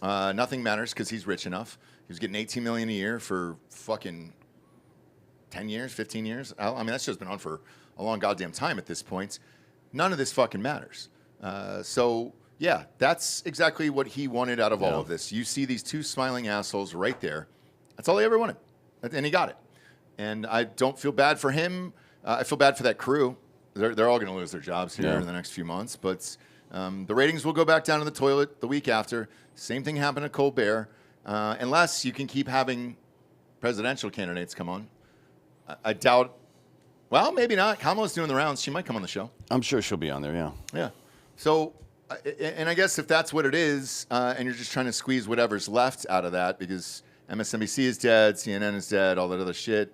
Nothing matters because he's rich enough. He was getting $18 million a year for fucking 10 years, 15 years. I mean, that show's been on for a long goddamn time at this point. None of this fucking matters. So, yeah, that's exactly what he wanted out of all of this. You see these two smiling assholes right there. That's all he ever wanted. And he got it. And I don't feel bad for him. I feel bad for that crew. They're all going to lose their jobs here in the next few months. But the ratings will go back down to the toilet the week after. Same thing happened to Colbert. Unless you can keep having presidential candidates come on. I doubt. Well, maybe not. Kamala's doing the rounds. She might come on the show. I'm sure she'll be on there, yeah. Yeah. So, and I guess if that's what it is, and you're just trying to squeeze whatever's left out of that, because MSNBC is dead, CNN is dead, all that other shit,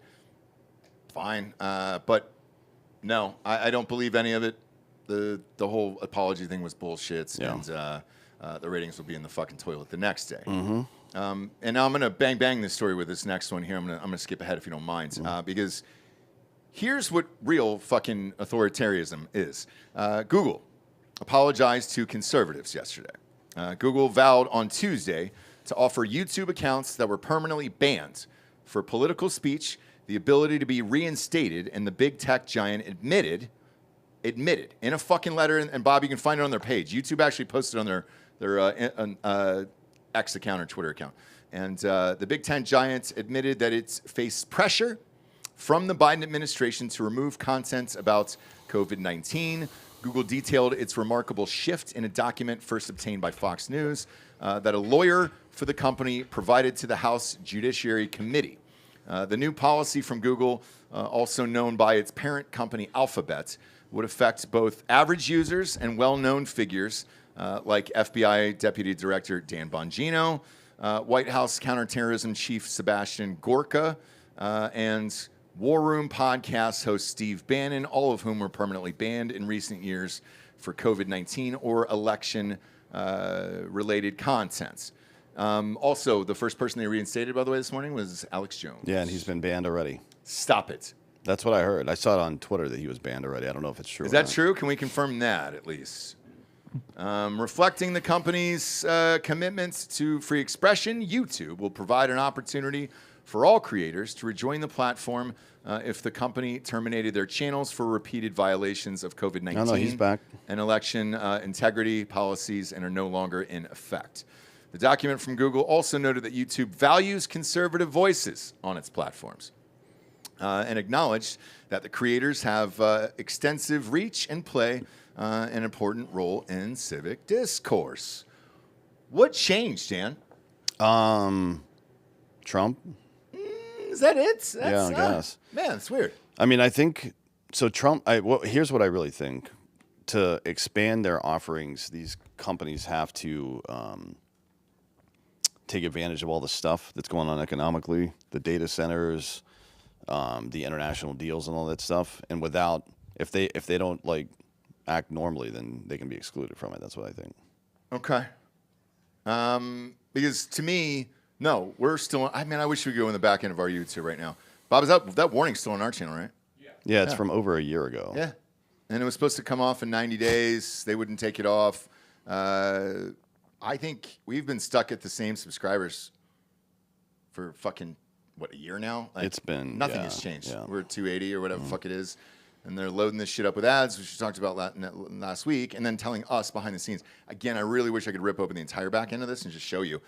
fine. But no, I don't believe any of it. The whole apology thing was bullshit, and the ratings will be in the fucking toilet the next day. Mm-hmm. And now I'm gonna bang this story with this next one here. I'm gonna skip ahead if you don't mind, because here's what real fucking authoritarianism is. Google apologized to conservatives yesterday. Google vowed on Tuesday to offer YouTube accounts that were permanently banned for political speech the ability to be reinstated, and the big tech giant admitted in a fucking letter, and Bob, you can find it on their page. YouTube actually posted on their X account or Twitter account. And the big tech giant admitted that it's faced pressure from the Biden administration to remove content about COVID-19. Google detailed its remarkable shift in a document first obtained by Fox News that a lawyer for the company provided to the House Judiciary Committee. The new policy from Google, also known by its parent company Alphabet, would affect both average users and well-known figures like FBI Deputy Director Dan Bongino, White House counterterrorism chief Sebastian Gorka, and War Room podcast host Steve Bannon, all of whom were permanently banned in recent years for COVID-19 or election-related content. Also, the first person they reinstated, by the way, this morning was Alex Jones. Yeah, and he's been banned already. Stop it. That's what I heard. I saw it on Twitter that he was banned already. I don't know if it's true. Is that true? Can we confirm that at least? Reflecting the company's commitment to free expression, YouTube will provide an opportunity for all creators to rejoin the platform if the company terminated their channels for repeated violations of COVID-19 No, he's back. and election integrity policies and are no longer in effect. The document from Google also noted that YouTube values conservative voices on its platforms and acknowledged that the creators have extensive reach and play an important role in civic discourse. What changed, Dan? Trump? Is that it? That's, I guess. Man, it's weird. I mean, I think so. Trump. Here's what I really think: to expand their offerings, these companies have to take advantage of all the stuff that's going on economically, the data centers, the international deals, and all that stuff. And if they don't like act normally, then they can be excluded from it. That's what I think. Okay. Because to me, no, we're still. I mean, I wish we could go in the back end of our YouTube right now. Bob, is that warning's still on our channel, right? Yeah, it's from over a year ago. Yeah, and it was supposed to come off in 90 days. They wouldn't take it off. I think we've been stuck at the same subscribers for fucking, what, a year now? Like, It's been nothing has changed. Yeah. We're at 280 or whatever the fuck it is. And they're loading this shit up with ads, which we talked about last week, and then telling us behind the scenes. Again, I really wish I could rip open the entire back end of this and just show you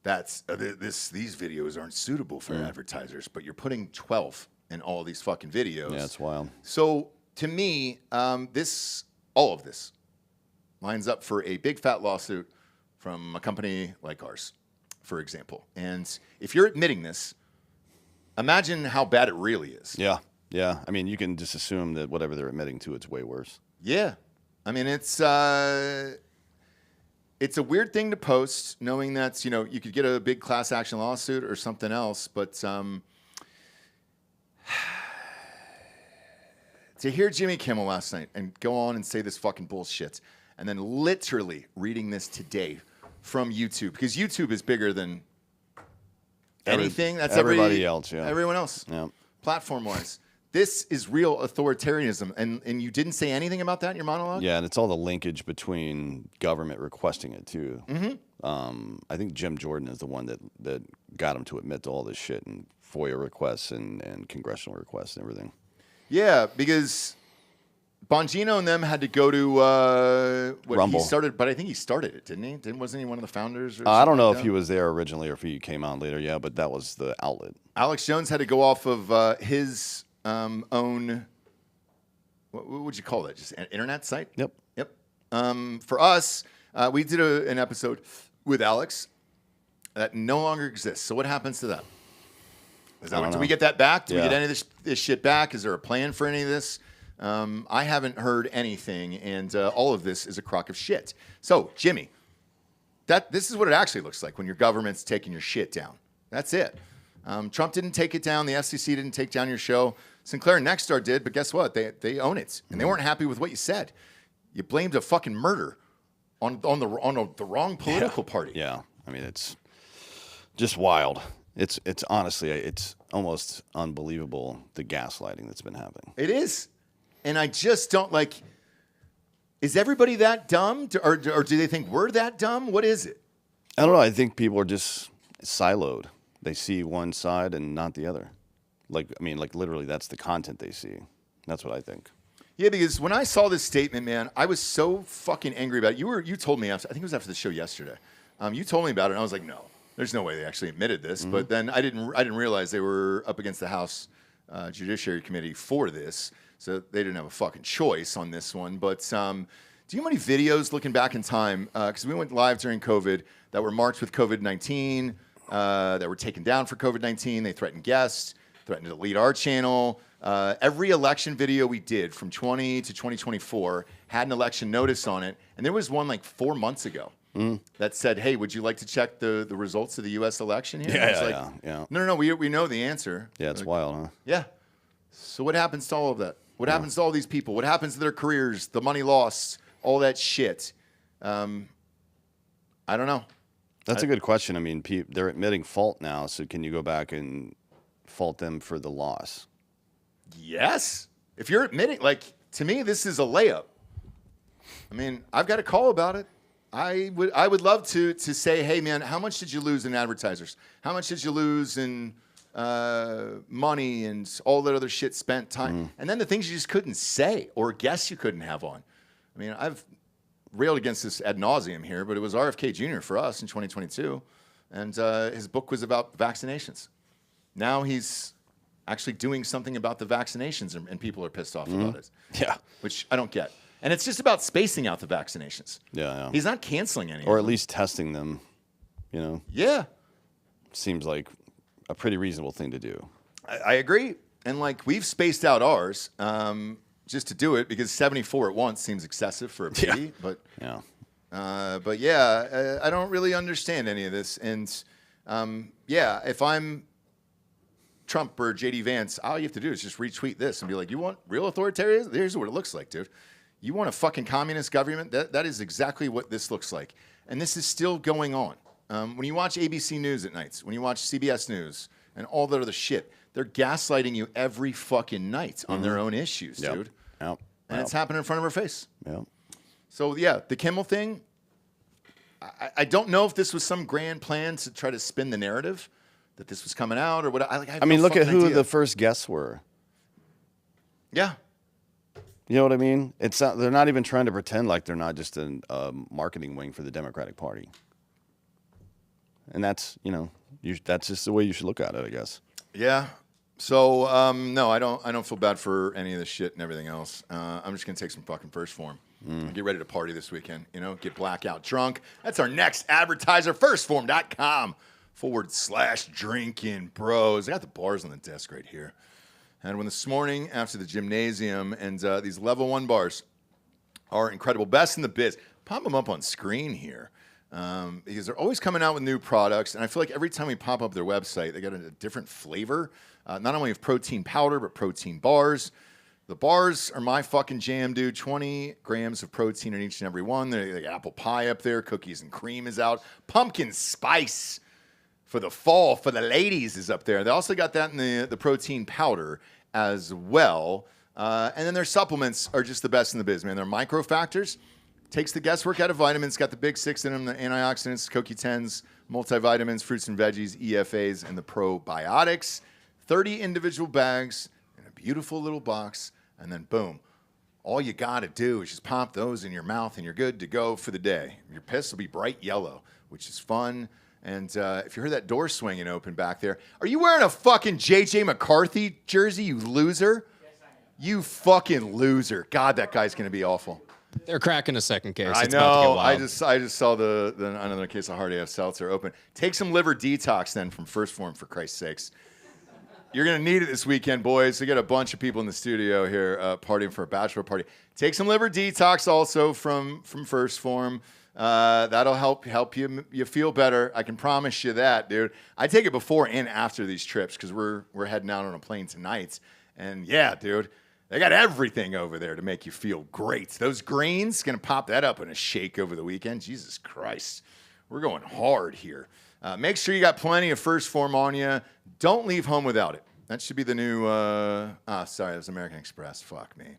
that these videos aren't suitable for advertisers, but you're putting 12 in all these fucking videos. Yeah, it's wild. So to me, all of this lines up for a big fat lawsuit from a company like ours, for example. And if you're admitting this, imagine how bad it really is. Yeah. Yeah. I mean, you can just assume that whatever they're admitting to, it's way worse. Yeah. I mean, it's a weird thing to post, knowing that, you could get a big class action lawsuit or something else, but to hear Jimmy Kimmel last night and go on and say this fucking bullshit, and then literally reading this today from YouTube, because YouTube is bigger than anything. That's everybody else, yeah. Everyone else, yeah. Platform-wise. This is real authoritarianism, and you didn't say anything about that in your monologue? Yeah, and it's all the linkage between government requesting it, too. Mm-hmm. I think Jim Jordan is the one that got him to admit to all this shit, and FOIA requests and congressional requests and everything. Yeah, because Bongino and them had to go to Rumble. He started, but I think he started it, didn't he? Wasn't he one of the founders? Or I don't know like if he was there originally or if he came on later, yeah, but that was the outlet. Alex Jones had to go off of his own, what would you call that? Just an internet site? Yep. For us, we did an episode with Alex that no longer exists. So what happens to that? Do we get that back? Do we get any of this shit back? Is there a plan for any of this? I haven't heard anything, and all of this is a crock of shit. So, Jimmy, this is what it actually looks like when your government's taking your shit down. That's it. Trump didn't take it down. The FCC didn't take down your show. Sinclair and Nexstar did, but guess what? They own it, and they weren't happy with what you said. You blamed a fucking murder on the wrong political party. Yeah, I mean, it's just wild. It's honestly, it's almost unbelievable, the gaslighting that's been happening. It is. And I just don't is everybody that dumb? Or do they think we're that dumb? What is it? I don't know. I think people are just siloed. They see one side and not the other. Like literally that's the content they see. That's what I think. Yeah, because when I saw this statement, man, I was so fucking angry about it. You told me, I think it was after the show yesterday. You told me about it, and I was like, no, there's no way they actually admitted this. Mm-hmm. But then I didn't realize they were up against the House Judiciary Committee for this, so they didn't have a fucking choice on this one. But do you know how many videos looking back in time? Because we went live during COVID that were marked with COVID-19, that were taken down for COVID-19. They threatened guests, threatened to delete our channel. Every election video we did from 20 to 2024 had an election notice on it, and there was one like 4 months ago. That said, hey, would you like to check the results of the U.S. election here? Yeah. No, we know the answer. Yeah, it's wild, huh? Yeah. So what happens to all of that? What happens to all these people? What happens to their careers, the money lost, all that shit? I don't know. That's a good question. I mean, they're admitting fault now, so can you go back and fault them for the loss? Yes. If you're admitting, to me, this is a layup. I mean, I've got a call about it. I would love to say, hey, man, how much did you lose in advertisers? How much did you lose in money and all that other shit spent time? And then the things you just couldn't say or guess you couldn't have on. I mean, I've railed against this ad nauseum here, but it was RFK Jr. for us in 2022. And his book was about vaccinations. Now he's actually doing something about the vaccinations, and people are pissed off about it. Yeah. Which I don't get. And it's just about spacing out the vaccinations. Yeah. He's not canceling any. Or at least testing them, Yeah. Seems like a pretty reasonable thing to do. I agree. And we've spaced out ours just to do it because 74 at once seems excessive for a baby. But I don't really understand any of this. And if I'm Trump or JD Vance, all you have to do is just retweet this and be like, you want real authoritarianism? Here's what it looks like, dude. You want a fucking communist government? That is exactly what this looks like. And this is still going on. When you watch ABC News at nights, when you watch CBS News and all that other shit, they're gaslighting you every fucking night on their own issues, dude. Yep. And it's happening in front of our face. Yep. So, the Kimmel thing, I don't know if this was some grand plan to try to spin the narrative that this was coming out or what. I mean, look at who the first guests were. Yeah. You know what I mean? It's not, they're not even trying to pretend like they're not just a marketing wing for the Democratic Party. And that's, that's just the way you should look at it, I guess. Yeah. So, no, I don't feel bad for any of this shit and everything else. I'm just going to take some fucking First Form. Get ready to party this weekend, get blackout drunk. That's our next advertiser, firstform.com/Drinkin Bros. I got the bars on the desk right here. Had one this morning after the gymnasium, and these level 1 bars are incredible. Best in the biz. Pop them up on screen here because they're always coming out with new products, and I feel like every time we pop up their website, they got a different flavor. Not only of protein powder, but protein bars. The bars are my fucking jam, dude. 20 grams of protein in each and every one. They got apple pie up there. Cookies and cream is out. Pumpkin spice for the fall for the ladies is up there. They also got that in the protein powder as well. And then their supplements are just the best in the biz, man. They're microfactors. Takes the guesswork out of vitamins. Got the big 6 in them, the antioxidants, CoQ10s, multivitamins, fruits and veggies, EFAs, and the probiotics. 30 individual bags in a beautiful little box. And then, boom, all you got to do is just pop those in your mouth and you're good to go for the day. Your piss will be bright yellow, which is fun. And if you heard that door swinging open back there, are you wearing a fucking J.J. McCarthy jersey, you loser? Yes, I am. You fucking loser. God, that guy's going to be awful. They're cracking a second case. I It's about to know. get wild. I just saw the another case of hard AF seltzer open. Take some liver detox then from First Form, for Christ's sakes. You're going to need it this weekend, boys. We got a bunch of people in the studio here partying for a bachelor party. Take some liver detox also from First Form. That'll help you feel better. I can promise you that, dude. I take it before and after these trips because we're heading out on a plane tonight. And yeah, dude, they got everything over there to make you feel great. Those greens, going to pop that up in a shake over the weekend. Jesus Christ. We're going hard here. Make sure you got plenty of First Form on you. Don't leave home without it. That should be the new, sorry, that was American Express. Fuck me.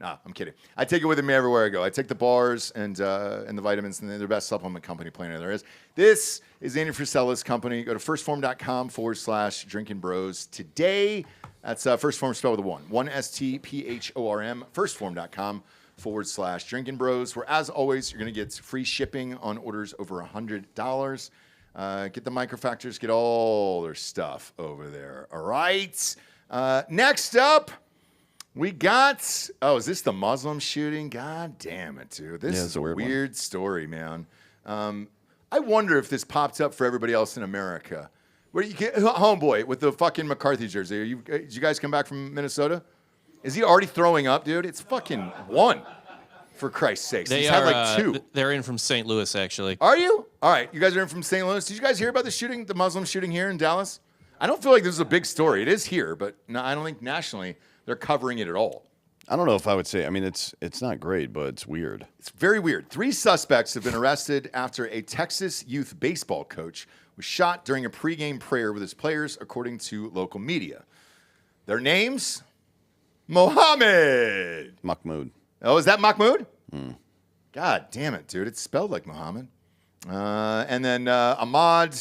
Nah, I'm kidding. I take it with me everywhere I go. I take the bars and the vitamins, and they're the best supplement company planet there is. This is Andy Frisella's company. Go to firstform.com/Drinkin Bros today. That's First Form spelled with a 1. 1-STPHORM. Firstform.com/Drinkin Bros, where, as always, you're going to get free shipping on orders over $100. Get the microfactors, get all their stuff over there. All right. Next up, we got, is this the Muslim shooting? God damn it, dude. This is a weird story, man. I wonder if this pops up for everybody else in America. Where you get, homeboy with the fucking McCarthy jersey. Did you guys come back from Minnesota? Is he already throwing up, dude? It's fucking 1. For Christ's sakes. He's had like 2. They're in from St. Louis, actually. Are you? All right. You guys are in from St. Louis. Did you guys hear about the shooting, the Muslim shooting here in Dallas? I don't feel like this is a big story. It is here, but no, I don't think nationally they're covering it at all. I don't know if I would say, I mean, it's not great, but it's weird. It's very weird. 3 suspects have been arrested after a Texas youth baseball coach was shot during a pregame prayer with his players, according to local media. Their names? Mohammed. Mahmoud. Oh, is that Mahmoud? God damn it, dude. It's spelled like Muhammad. And then Ahmad,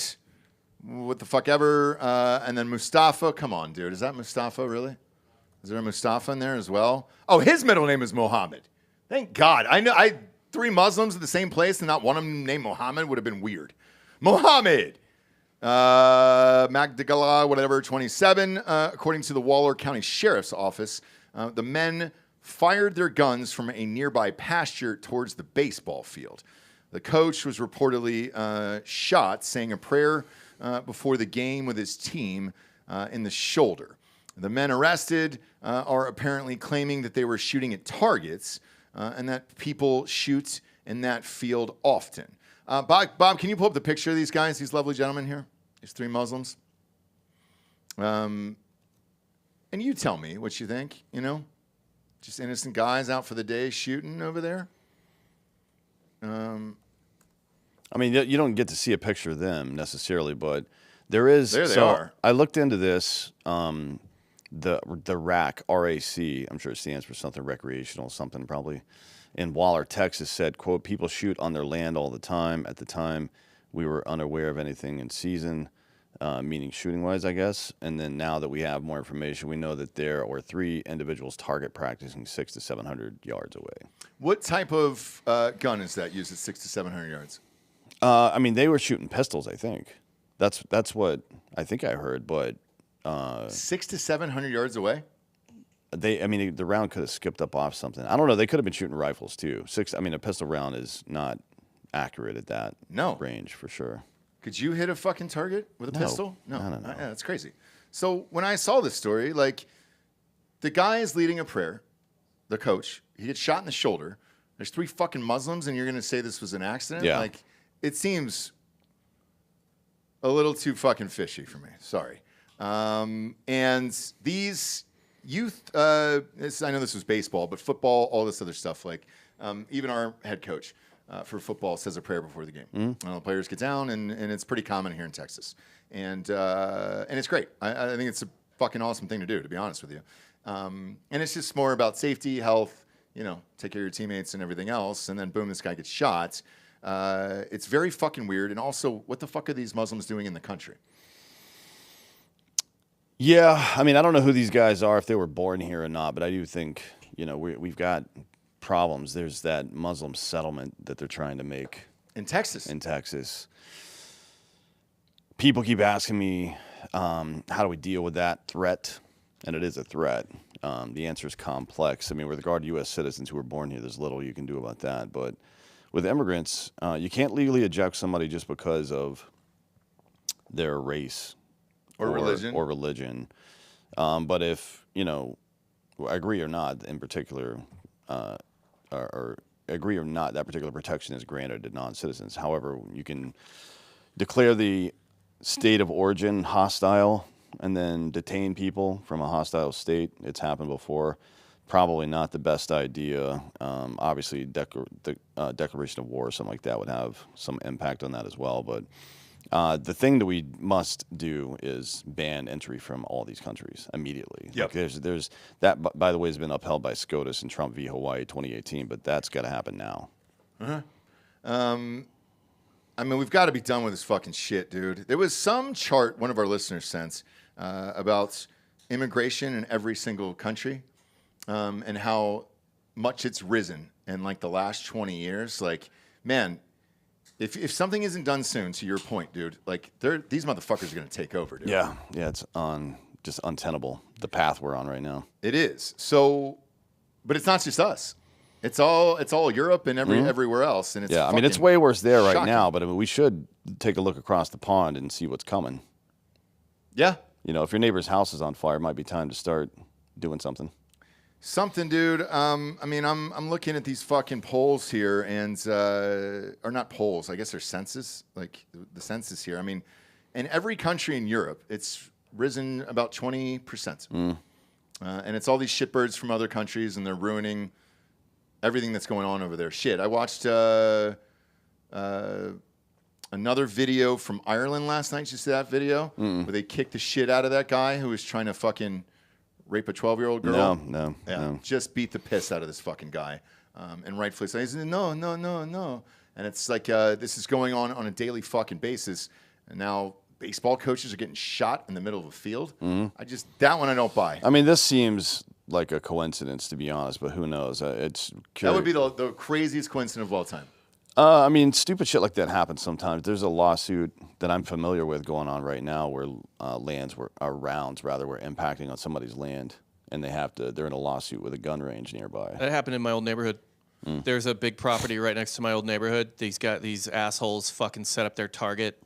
what the fuck ever. And then Mustafa. Come on, dude. Is that Mustafa, really? Is there a Mustafa in there as well? Oh, his middle name is Mohammed. Thank God. I know 3 Muslims at the same place and not one of them named Mohammed would have been weird. Mohammed. Magdagala, whatever, 27. According to the Waller County Sheriff's Office, the men fired their guns from a nearby pasture towards the baseball field. The coach was reportedly shot saying a prayer before the game with his team in the shoulder. The men arrested are apparently claiming that they were shooting at targets and that people shoot in that field often. Bob, can you pull up the picture of these guys, these lovely gentlemen here, these 3 Muslims? And you tell me what you think, Just innocent guys out for the day shooting over there. I mean, you don't get to see a picture of them necessarily, but there is. There they are. I looked into this. The RAC, R-A-C, I'm sure it stands for something recreational, something probably, in Waller, Texas, said, quote, people shoot on their land all the time. At the time, we were unaware of anything in season. meaning shooting-wise, I guess. And then now that we have more information, we know that there were 3 individuals target practicing 600 to 700 yards away. What type of gun is that used at 600 to 700 yards? I mean, they were shooting pistols, I think. That's what I think I heard, but 600 to 700 yards away? The round could have skipped up off something. I don't know. They could have been shooting rifles too. A pistol round is not accurate at that range for sure. Could you hit a fucking target with a pistol? No. Yeah, that's crazy. So when I saw this story, like, the guy is leading a prayer, the coach. He gets shot in the shoulder. There's 3 fucking Muslims, and you're going to say this was an accident? Yeah. Like, it seems a little too fucking fishy for me. Sorry. And these youth, I know this was baseball, but football, all this other stuff, like even our head coach for football says a prayer before the game. The players get down, and it's pretty common here in Texas. And it's great. I think it's a fucking awesome thing to do, to be honest with you. And it's just more about safety, health, take care of your teammates and everything else. And then boom, this guy gets shot. It's very fucking weird. And also, what the fuck are these Muslims doing in the country? Yeah, I don't know who these guys are, if they were born here or not, but I do think, we've got problems. There's that Muslim settlement that they're trying to make. In Texas? In Texas. People keep asking me, how do we deal with that threat? And it is a threat. The answer is complex. With regard to U.S. citizens who were born here, there's little you can do about that. But with immigrants, you can't legally eject somebody just because of their race. Or religion. But if, agree or not, in particular, or agree or not, that particular protection is granted to non-citizens. However, you can declare the state of origin hostile and then detain people from a hostile state. It's happened before. Probably not the best idea. Obviously, declaration of war or something like that would have some impact on that as well. But the thing that we must do is ban entry from all these countries immediately. Yep. Like there's that, by the way, has been upheld by SCOTUS and Trump v. Hawaii 2018, but that's got to happen now. We've got to be done with this fucking shit, dude. There was some chart one of our listeners sent about immigration in every single country and how much it's risen in like the last 20 years. Like, man, if something isn't done soon, to your point, dude, like these motherfuckers are going to take over, dude. Yeah, it's just untenable, the path we're on right now. It is. So, but it's not just us. It's all Europe and everywhere else. And it's it's way worse there right shocking. now, but we should take a look across the pond and see what's coming. Yeah. If your neighbor's house is on fire, it might be time to start doing something. Something, dude. I'm looking at these fucking polls here, and or not polls. I guess they're census, like the census here. In every country in Europe, it's risen about 20%, and it's all these shitbirds from other countries, and they're ruining everything that's going on over there. Shit, I watched another video from Ireland last night. Did you see that video where they kicked the shit out of that guy who was trying to fucking rape a 12-year-old girl? No. Just beat the piss out of this fucking guy. And rightfully so. He said, no. And it's like this is going on a daily fucking basis. And now baseball coaches are getting shot in the middle of a field. That one I don't buy. This seems like a coincidence, to be honest, but who knows? That would be the craziest coincidence of all time. Stupid shit like that happens sometimes. There's a lawsuit that I'm familiar with going on right now where rounds were impacting on somebody's land, and they're in a lawsuit with a gun range nearby. That happened in my old neighborhood. There's a big property right next to my old neighborhood. These assholes fucking set up their target,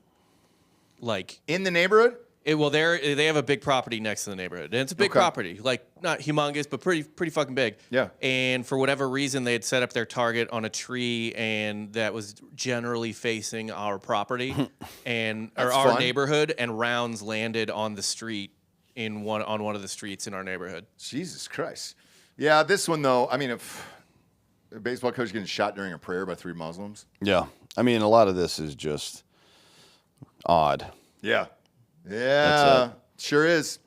like in the neighborhood. They have a big property next to the neighborhood, and it's a big property, like not humongous, but pretty fucking big. Yeah. And for whatever reason, they had set up their target on a tree, and that was generally facing our property or our neighborhood, and rounds landed on the street on one of the streets in our neighborhood. Jesus Christ. Yeah, this one though. If a baseball coach getting shot during a prayer by 3 Muslims. Yeah, a lot of this is just odd. Yeah. Yeah, sure is.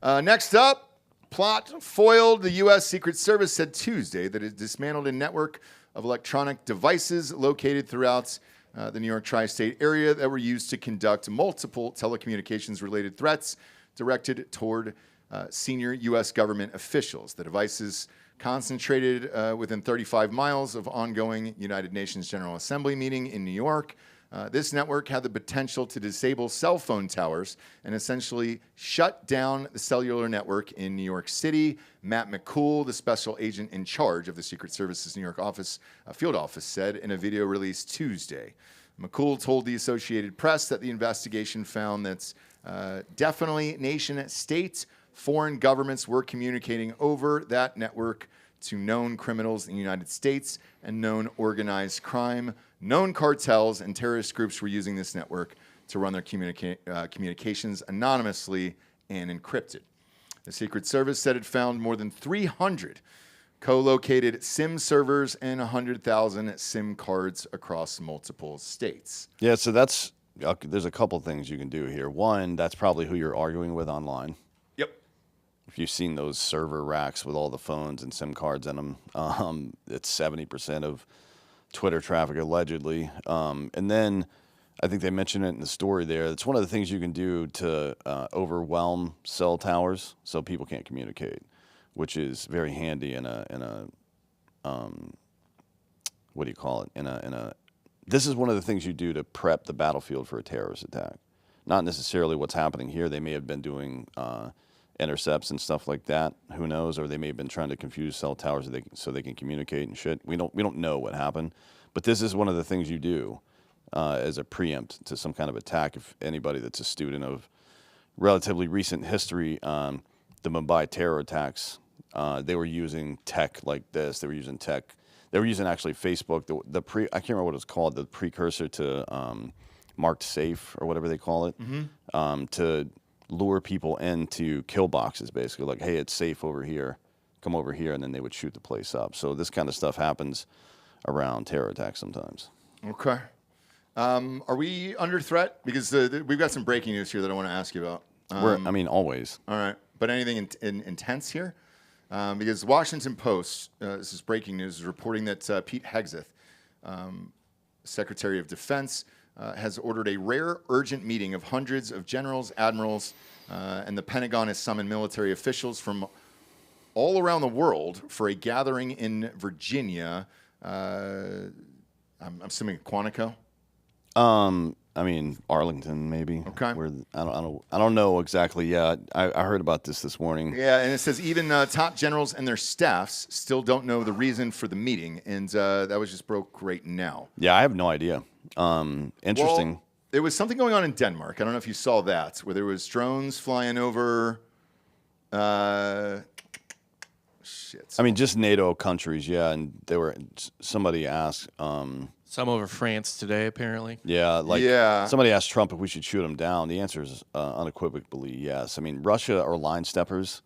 Next up, plot foiled. The U.S. Secret Service said Tuesday that it dismantled a network of electronic devices located throughout the New York tri-state area that were used to conduct multiple telecommunications-related threats directed toward senior U.S. government officials. The devices concentrated within 35 miles of ongoing United Nations General Assembly meeting in New York. This network had the potential to disable cell phone towers and essentially shut down the cellular network in New York City. Matt McCool, the special agent in charge of the Secret Service's New York field office, said in a video released Tuesday. McCool told the Associated Press that the investigation found that definitely nation-state foreign governments were communicating over that network to known criminals in the United States and known organized crime. Known cartels and terrorist groups were using this network to run their communications anonymously and encrypted. The Secret Service said it found more than 300 co-located SIM servers and 100,000 SIM cards across multiple states. Yeah, so there's a couple things you can do here. One, that's probably who you're arguing with online. Yep. If you've seen those server racks with all the phones and SIM cards in them, it's 70% of Twitter traffic allegedly. And then I think they mentioned it in the story there. It's one of the things you can do to overwhelm cell towers so people can't communicate, which is very handy in a what do you call it? This is one of the things you do to prep the battlefield for a terrorist attack. Not necessarily what's happening here. They may have been doing intercepts and stuff like that. Who knows? Or they may have been trying to confuse cell towers so they can communicate and shit. We don't know what happened. But this is one of the things you do as a preempt to some kind of attack. If anybody that's a student of relatively recent history, the Mumbai terror attacks, they were using tech like this. They were using tech. They were using actually Facebook. I can't remember what it was called. The precursor to marked safe or whatever they call it, to lure people into kill boxes, basically. Like, hey, it's safe over here. Come over here, and then they would shoot the place up. So this kind of stuff happens around terror attacks sometimes. Okay. Are we under threat? Because we've got some breaking news here that I want to ask you about. Always. All right. But anything intense here? Because Washington Post, this is breaking news, is reporting that Pete Hegseth, Secretary of Defense, has ordered a rare urgent meeting of hundreds of generals, admirals, and the Pentagon has summoned military officials from all around the world for a gathering in Virginia. I'm assuming Quantico. Arlington, maybe. Okay. Where I don't know exactly. Yeah, I heard about this morning. Yeah, and it says even top generals and their staffs still don't know the reason for the meeting, and that was just broke right now. Yeah, I have no idea. Interesting. Well, there was something going on in Denmark. I don't know if you saw that, where there was drones flying over. Just NATO countries. Yeah, and somebody asked. Some over France today, apparently. Yeah, somebody asked Trump if we should shoot him down. The answer is unequivocally yes. I mean, Russia are line steppers.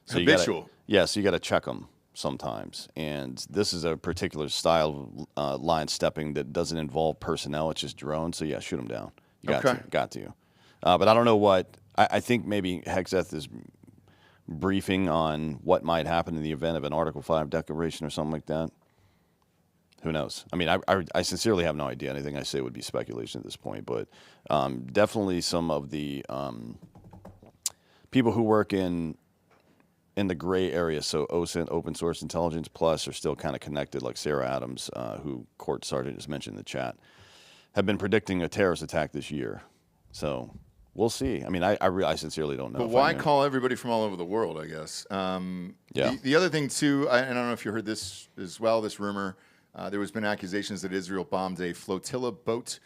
So habitual. So you got to check them sometimes. And this is a particular style of line stepping that doesn't involve personnel. It's just drones. So, yeah, shoot them down. You got to. But I don't know what. I think maybe Hegseth is briefing on what might happen in the event of an Article 5 declaration or something like that. Who knows? I mean, I sincerely have no idea. Anything I say would be speculation at this point. But definitely some of the people who work in the gray area, so OSINT, Open Source Intelligence Plus, are still kind of connected, like Sarah Adams, who Court Sergeant just mentioned in the chat, have been predicting a terrorist attack this year. So we'll see. I mean, I sincerely don't know. But why call everybody from all over the world, I guess? The other thing, too, and I don't know if you heard this as well, this rumor, there has been accusations that Israel bombed a flotilla boat.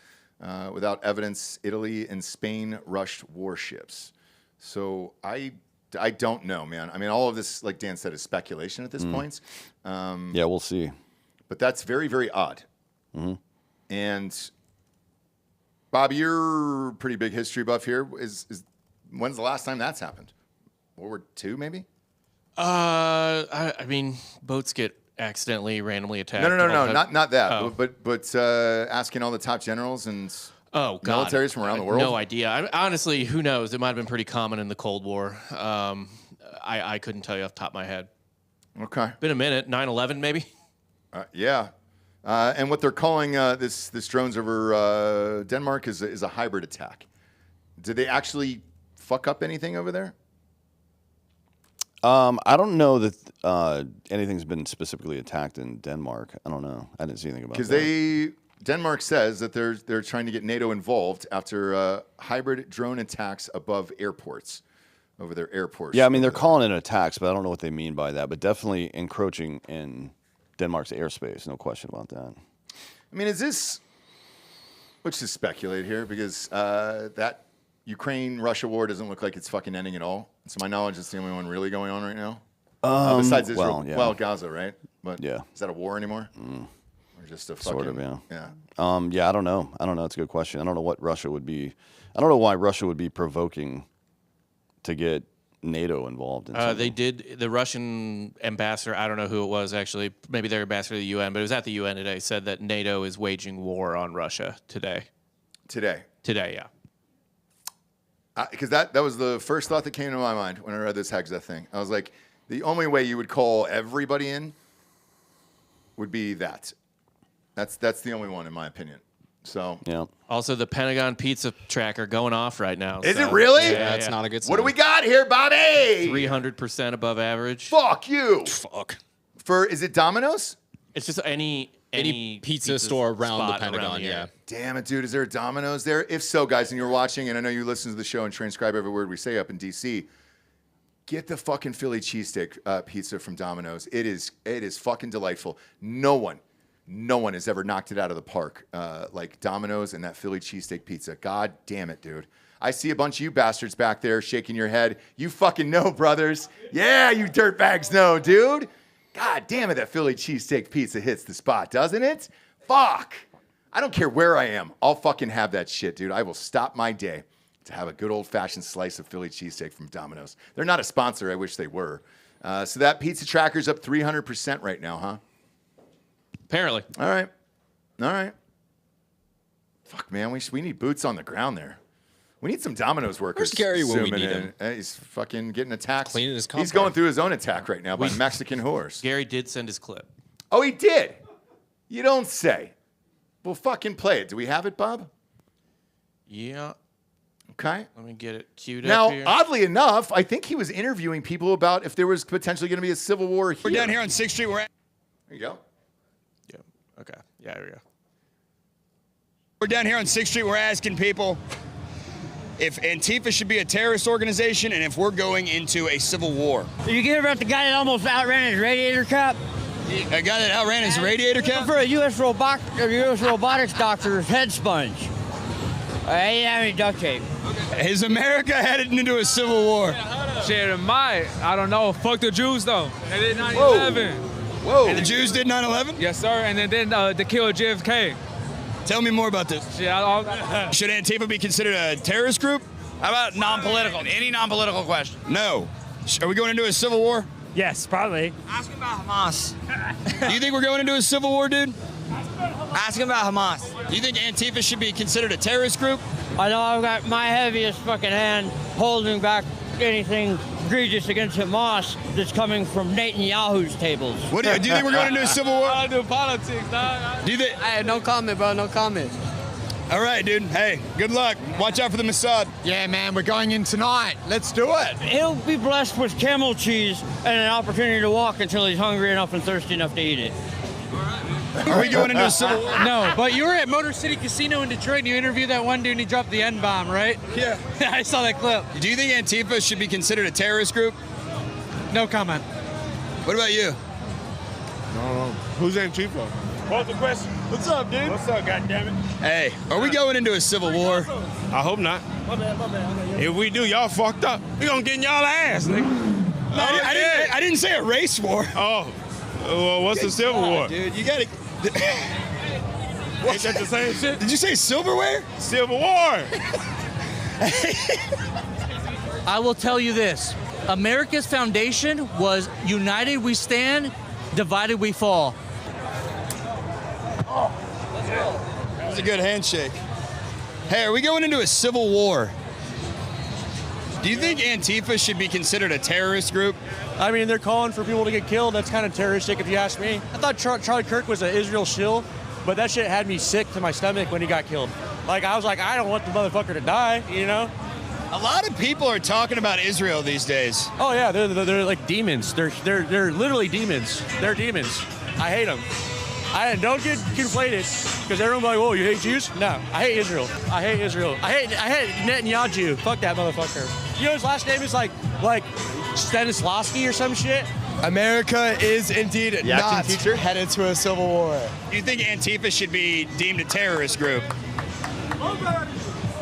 Without evidence, Italy and Spain rushed warships. So I don't know, man. I mean, all of this, like Dan said, is speculation at this point. Yeah, we'll see. But that's very, very odd. Mm-hmm. And Bob, you're a pretty big history buff here. When's the last time that's happened? World War II, maybe? I mean, boats get accidentally randomly attacked. No, not that. Oh. But asking all the top generals and militaries from around the world. No idea. Honestly, who knows? It might have been pretty common in the Cold War. I couldn't tell you off the top of my head. Okay. Been a minute. 9/11 maybe. Yeah. And what they're calling this drones over Denmark is a hybrid attack. Did they actually fuck up anything over there? I don't know that anything's been specifically attacked in Denmark. I don't know. I didn't see anything about that. Because Denmark says that they're trying to get NATO involved after hybrid drone attacks above airports, over their airports. Yeah, I mean, they're calling it attacks, but I don't know what they mean by that. But definitely encroaching in Denmark's airspace, no question about that. I mean, is this, let's just speculate here, because that Ukraine-Russia war doesn't look like it's fucking ending at all. To my knowledge, it's the only one really going on right now. Besides Israel. Well, Gaza, right? But yeah. Is that a war anymore? Or just a fucking... Sort of, yeah. Yeah. Yeah, I don't know. It's a good question. I don't know what Russia would be... I don't know why Russia would be provoking to get NATO involved in They did. The Russian ambassador, I don't know who it was actually, maybe their ambassador to the UN, but it was at the UN today, said that NATO is waging war on Russia today. Today, yeah. Because that was the first thought that came to my mind when I read this Hexa thing. I was like, the only way you would call everybody in would be that. That's the only one, in my opinion. So yeah. Also, the Pentagon pizza tracker going off right now. Is it really? Yeah, it's not a good sign. What do we got here, Bobby? 300% above average. Fuck you. Fuck. Is it Domino's? It's just any pizza store around the Pentagon, around yeah. Damn it, dude. Is there a Domino's there? If so, guys, and you're watching, and I know you listen to the show and transcribe every word we say up in D.C., get the fucking Philly cheesesteak pizza from Domino's. It is fucking delightful. No one has ever knocked it out of the park like Domino's and that Philly cheesesteak pizza. God damn it, dude. I see a bunch of you bastards back there shaking your head. You fucking know, brothers. Yeah, you dirtbags know, dude. God damn it, that Philly cheesesteak pizza hits the spot, doesn't it? Fuck. I don't care where I am. I'll fucking have that shit, dude. I will stop my day to have a good old-fashioned slice of Philly cheesesteak from Domino's. They're not a sponsor. I wish they were. So that pizza tracker's up 300% right now, huh? Apparently. All right. Fuck, man. We need boots on the ground there. We need some Domino's workers. Where's Gary when we zooming need in. him? He's fucking getting attacked. Cleaning his He's going through his own attack right now by Mexican whores. Gary did send his clip. Oh, he did? You don't say. Well, fucking play it. Do we have it, Bob? Yeah. Okay. Let me get it queued now, up here. oddly enough, I think he was interviewing people about if there was potentially going to be a civil war here. We're down here on 6th Street. There you go. Yeah. Okay. Yeah, there we go. We're down here on 6th Street. We're asking people if Antifa should be a terrorist organization and if we're going into a civil war. Did you hear about the guy that almost outran his radiator cap? A guy that outran his radiator cap? For a U.S. robotics doctor's head sponge. He didn't have any duct tape. Is America headed into a civil war? Shit, it might. I don't know. Fuck the Jews, though. They did 9/11. Whoa. And the Jews did 9/11? Yes, sir. And then they killed JFK. Tell me more about this. Shit, should Antifa be considered a terrorist group? How about non-political? Any non-political question? No. Are we going into a civil war? Yes, probably. Ask him about Hamas. Do you think we're going into a civil war, dude? Ask him about Hamas. Do you think Antifa should be considered a terrorist group? I know I've got my heaviest fucking hand holding back anything egregious against Hamas that's coming from Netanyahu's tables. What do you think we're going into a civil war? I don't do politics, dog. Do you think? Hey, no comment, bro. No comment. All right, dude. Hey, good luck. Watch out for the Mossad. Yeah, man, we're going in tonight. Let's do it. He'll be blessed with camel cheese and an opportunity to walk until he's hungry enough and thirsty enough to eat it. Are we going into a civil war? No, but you were at Motor City Casino in Detroit and you interviewed that one dude and he dropped the N-bomb, right? Yeah. I saw that clip. Do you think Antifa should be considered a terrorist group? No comment. What about you? No. Who's Antifa? What's the question? What's up, dude? What's up, goddammit? Hey, are we going into a civil war? I hope not. My bad. If we do, y'all fucked up. We gonna get in y'all ass, nigga. No, I didn't say a race war. Oh. Well, what's the civil war? Dude, you gotta... Ain't that the same shit? Did you say silverware? Civil war. I will tell you this. America's foundation was united we stand, divided we fall. That's a good handshake. Hey, are we going into a civil war? Do you think Antifa should be considered a terrorist group? I mean, they're calling for people to get killed. That's kind of terroristic if you ask me. I thought Charlie Kirk was an Israel shill, but that shit had me sick to my stomach when he got killed. Like, I was like, I don't want the motherfucker to die, you know? A lot of people are talking about Israel these days. Oh, yeah, they're like demons. They're literally demons. They're demons. I hate them. I don't get conflated because everyone's like, "Oh, you hate Jews?" No, I hate Israel. I hate Israel. I hate Netanyahu. Fuck that motherfucker. You know his last name is like Stanislavski or some shit. America is indeed not headed to a civil war. Do you think Antifa should be deemed a terrorist group?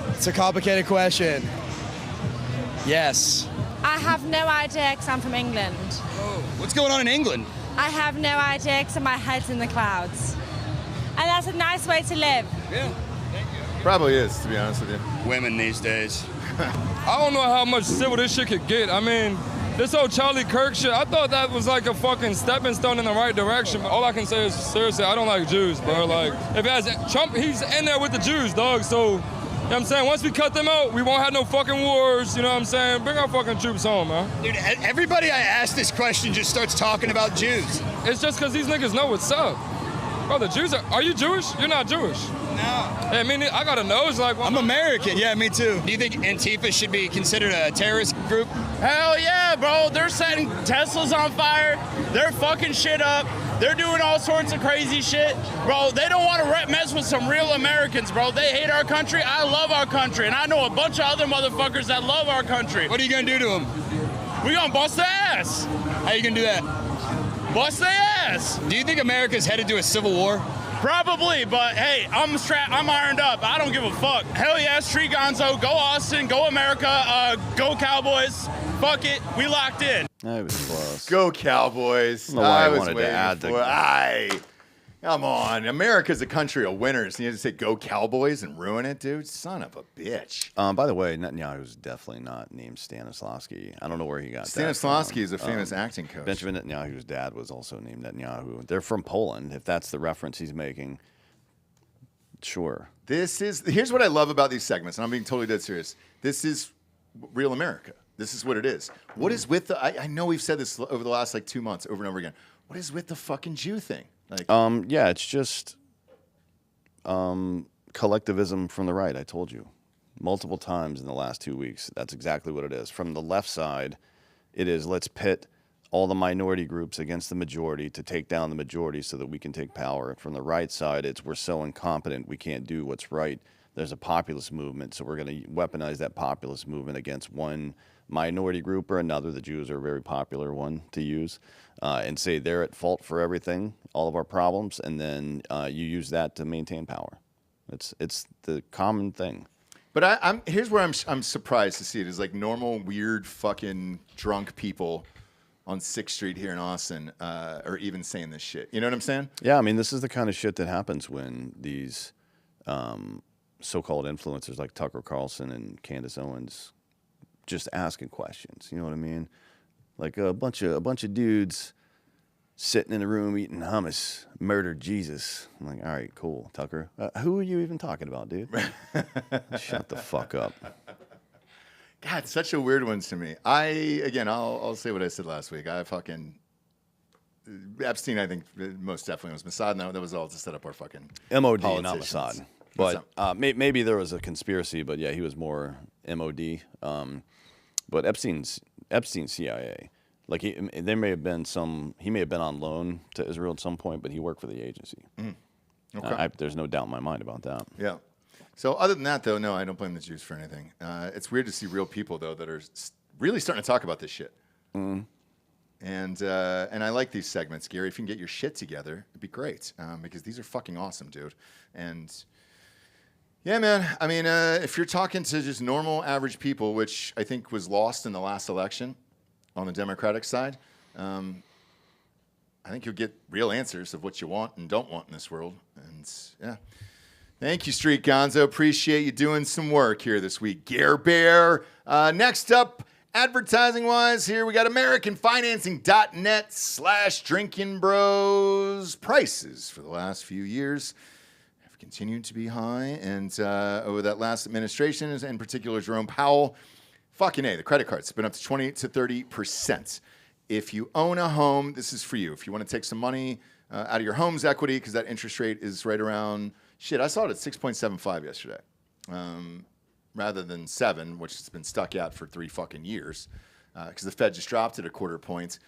It's a complicated question. Yes. I have no idea because I'm from England. Oh, what's going on in England? I have no idea because my head's in the clouds. And that's a nice way to live. Yeah. Probably is, to be honest with you. Women these days. I don't know how much civil this shit could get. I mean, this whole Charlie Kirk shit, I thought that was like a fucking stepping stone in the right direction. All I can say is, seriously, I don't like Jews, bro. Like, if it has Trump, he's in there with the Jews, dog. So, you know what I'm saying? Once we cut them out, we won't have no fucking wars, you know what I'm saying? Bring our fucking troops home, man. Dude, everybody I ask this question just starts talking about Jews. It's just because these niggas know what's up. Bro, the Jews are you Jewish? You're not Jewish. No. Hey, I mean, I got a nose like one. I'm American. Yeah, me too. Do you think Antifa should be considered a terrorist group? Hell yeah, bro. They're setting Teslas on fire. They're fucking shit up. They're doing all sorts of crazy shit. Bro, they don't want to mess with some real Americans, bro. They hate our country. I love our country. And I know a bunch of other motherfuckers that love our country. What are you going to do to them? We going to bust their ass. How you going to do that? Bust their ass. Do you think America's headed to a civil war? Probably, but hey, I'm ironed up. I don't give a fuck. Hell yes, Tree Gonzo, go Austin, go America, go Cowboys. Fuck it, we locked in. That was close. Go Cowboys. I don't know why I was wanted to waiting add for it. Come on. America's a country of winners. You have to say go Cowboys and ruin it, dude? Son of a bitch. By the way, Netanyahu's definitely not named Stanislavski. I don't know where he got that from. Stanislavski is a famous acting coach. Benjamin Netanyahu's dad was also named Netanyahu. They're from Poland, if that's the reference he's making. Sure. Here's what I love about these segments, and I'm being totally dead serious. This is real America. This is what it is. What is with I know we've said this over the last 2 months over and over again. What is with the fucking Jew thing? Yeah, it's just collectivism from the right. I told you multiple times in the last 2 weeks. That's exactly what it is. From the left side, it is let's pit all the minority groups against the majority to take down the majority so that we can take power. From the right side, it's we're so incompetent we can't do what's right. There's a populist movement, so we're going to weaponize that populist movement against one minority group or another. The Jews are a very popular one to use, and say they're at fault for everything, all of our problems, and then you use that to maintain power. It's the common thing. But here's where I'm surprised to see it is like normal weird fucking drunk people on 6th Street here in Austin are even saying this shit. You know what I'm saying? Yeah, I mean this is the kind of shit that happens when these so-called influencers like Tucker Carlson and Candace Owens just asking questions. You know what I mean? Like a bunch of dudes sitting in a room eating hummus murdered Jesus. I'm like, all right, cool, Tucker. Who are you even talking about, dude? Shut the fuck up. God, such a weird one to me. I'll say what I said last week. Epstein, I think, most definitely was Mossad. No, that was all to set up our fucking MOD, not politicians. Mossad. But maybe there was a conspiracy, but yeah, he was more MOD. But Epstein's CIA. Like he may have been on loan to Israel at some point, but he worked for the agency. Okay. There's no doubt in my mind about that. Yeah. So other than that, though, no, I don't blame the Jews for anything. It's weird to see real people though that are really starting to talk about this shit. And I like these segments, Gary. If you can get your shit together, it'd be great because these are fucking awesome, dude. And yeah, man. I mean, if you're talking to just normal, average people, which I think was lost in the last election on the Democratic side, I think you'll get real answers of what you want and don't want in this world. And yeah. Thank you, Street Gonzo. Appreciate you doing some work here this week. Gare Bear. Next up, advertising-wise here, we got AmericanFinancing.net/Drinkin Bros. Prices for the last few years have continued to be high. And over that last administration, in particular Jerome Powell, Fucking A, the credit cards have been up to 20 to 30%. If you own a home, this is for you. If you want to take some money out of your home's equity, because that interest rate is right around, I saw it at 6.75 yesterday, rather than 7, which has been stuck out for 3 fucking years, because the Fed just dropped it a quarter point.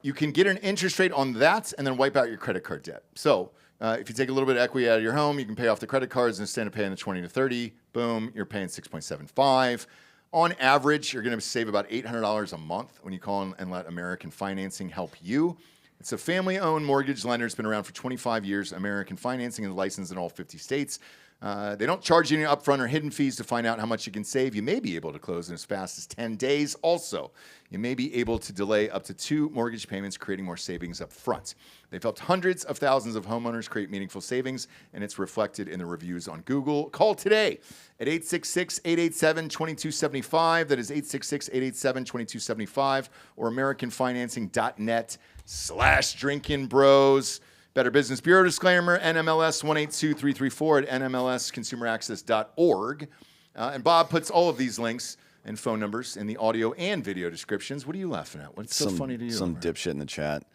You can get an interest rate on that and then wipe out your credit card debt. So if you take a little bit of equity out of your home, you can pay off the credit cards instead of paying the 20 to 30. Boom, you're paying 6.75. On average, you're going to save about $800 a month when you call and let American Financing help you. It's a family-owned mortgage lender. It's been around for 25 years. American Financing is licensed in all 50 states. They don't charge you any upfront or hidden fees to find out how much you can save. You may be able to close in as fast as 10 days. Also, you may be able to delay up to 2 mortgage payments, creating more savings up front. They've helped hundreds of thousands of homeowners create meaningful savings, and it's reflected in the reviews on Google. Call today at 866-887-2275. That is 866-887-2275 or AmericanFinancing.net/Drinkin Bros. Better Business Bureau disclaimer, NMLS 182334 at NMLSconsumeraccess.org. And Bob puts all of these links and phone numbers in the audio and video descriptions. What are you laughing at? What's so funny to you? Some dipshit in the chat,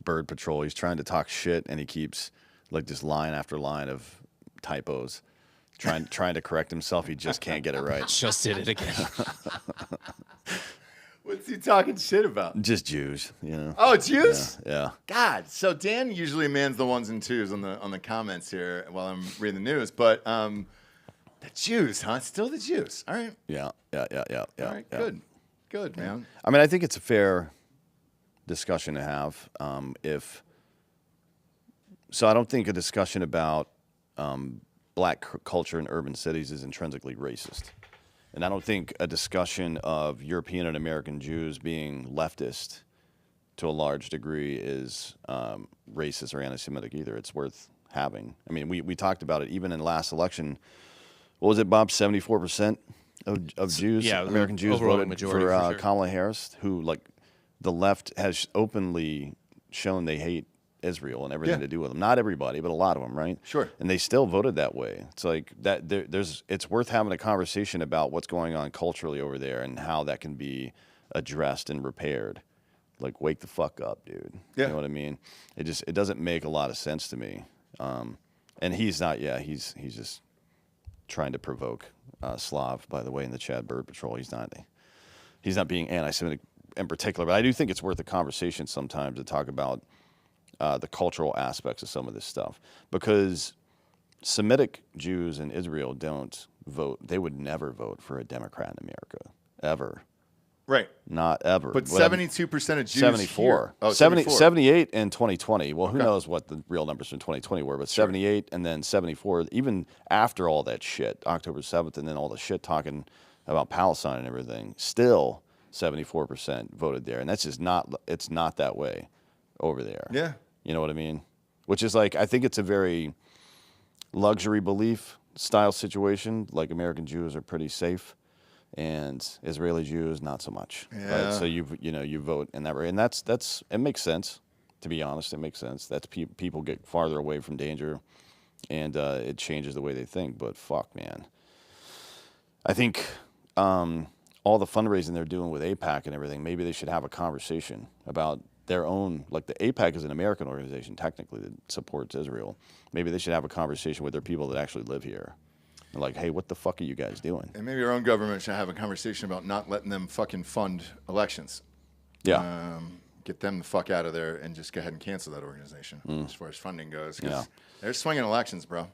Bird Patrol. He's trying to talk shit, and he keeps like just line after line of typos. Trying to correct himself. He just can't get it right. Just did it again. What's he talking shit about? Just Jews, you know. Oh, Jews? Yeah. God. So Dan usually mans the 1s and 2s on the comments here while I'm reading the news, but the Jews, huh? It's still the Jews. All right. Yeah. All right. Yeah. Good, man. I mean, I think it's a fair discussion to have. So I don't think a discussion about black culture in urban cities is intrinsically racist. And I don't think a discussion of European and American Jews being leftist to a large degree is racist or anti-Semitic either. It's worth having. I mean, we talked about it even in last election. What was it, Bob? 74% of Jews, American Jews, voted for Kamala Harris, who, like, the left has openly shown they hate Israel and everything to do with them. Not everybody, but a lot of them, right? Sure. And they still voted that way. It's like that. It's worth having a conversation about what's going on culturally over there and how that can be addressed and repaired. Like, wake the fuck up, dude. Yeah. You know what I mean? It doesn't make a lot of sense to me. And he's not. Yeah, he's just trying to provoke Slav. By the way, in the Chad Bird Patrol, he's not being anti-Semitic in particular. But I do think it's worth a conversation sometimes to talk about the cultural aspects of some of this stuff, because Semitic Jews in Israel don't vote. They would never vote for a Democrat in America, ever. Right. Not ever. But 72% of Jews 74. Here. Oh, 78 in 2020. Well, who knows what the real numbers from 2020 were, but 78 and then 74, even after all that shit, October 7th, and then all the shit talking about Palestine and everything, still 74% voted there. And that's just it's not that way over there. Yeah. You know what I mean? Which is like, I think it's a very luxury belief style situation. Like, American Jews are pretty safe, and Israeli Jews not so much. Yeah. Right? So you vote in that way, and that's it makes sense. To be honest, it makes sense. That's people get farther away from danger, and it changes the way they think. But fuck, man, I think all the fundraising they're doing with AIPAC and everything, maybe they should have a conversation about their own, like, the AIPAC is an American organization technically that supports Israel. Maybe they should have a conversation with their people that actually live here. They're like, hey, what the fuck are you guys doing? And maybe our own government should have a conversation about not letting them fucking fund elections. Yeah. Get them the fuck out of there and just go ahead and cancel that organization as far as funding goes. 'Cause Yeah. they're swinging elections, bro.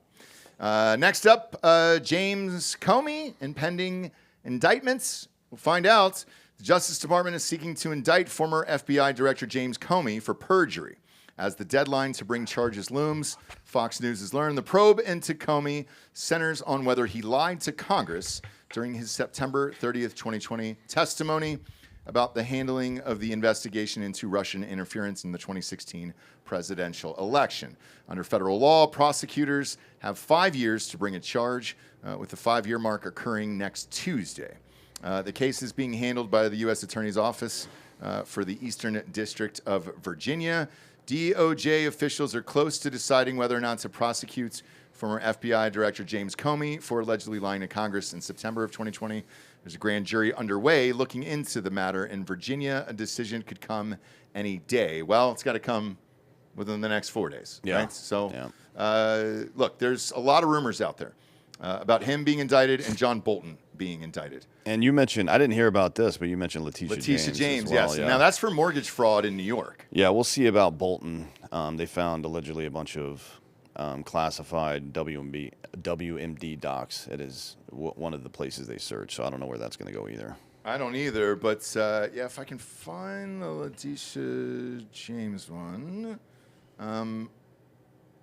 Next up, James Comey impending indictments. We'll find out. The Justice Department is seeking to indict former FBI Director James Comey for perjury. As the deadline to bring charges looms, Fox News has learned the probe into Comey centers on whether he lied to Congress during his September 30th, 2020 testimony about the handling of the investigation into Russian interference in the 2016 presidential election. Under federal law, prosecutors have 5 years to bring a charge, with the 5-year mark occurring next Tuesday. The case is being handled by the U.S. Attorney's Office for the Eastern District of Virginia. DOJ officials are close to deciding whether or not to prosecute former FBI Director James Comey for allegedly lying to Congress in September of 2020. There's a grand jury underway looking into the matter in Virginia. A decision could come any day. Well, it's got to come within the next 4 days. Yeah. Right? So, look, there's a lot of rumors out there about him being indicted and John Bolton being indicted. And you mentioned, I didn't hear about this, but you mentioned Letitia James as well, yes. yeah. Now, that's for mortgage fraud in New York. Yeah, we'll see about Bolton. They found allegedly a bunch of classified WMD docs. It is one of the places they search, so I don't know where that's going to go either. I don't either, but yeah, if I can find the Letitia James one.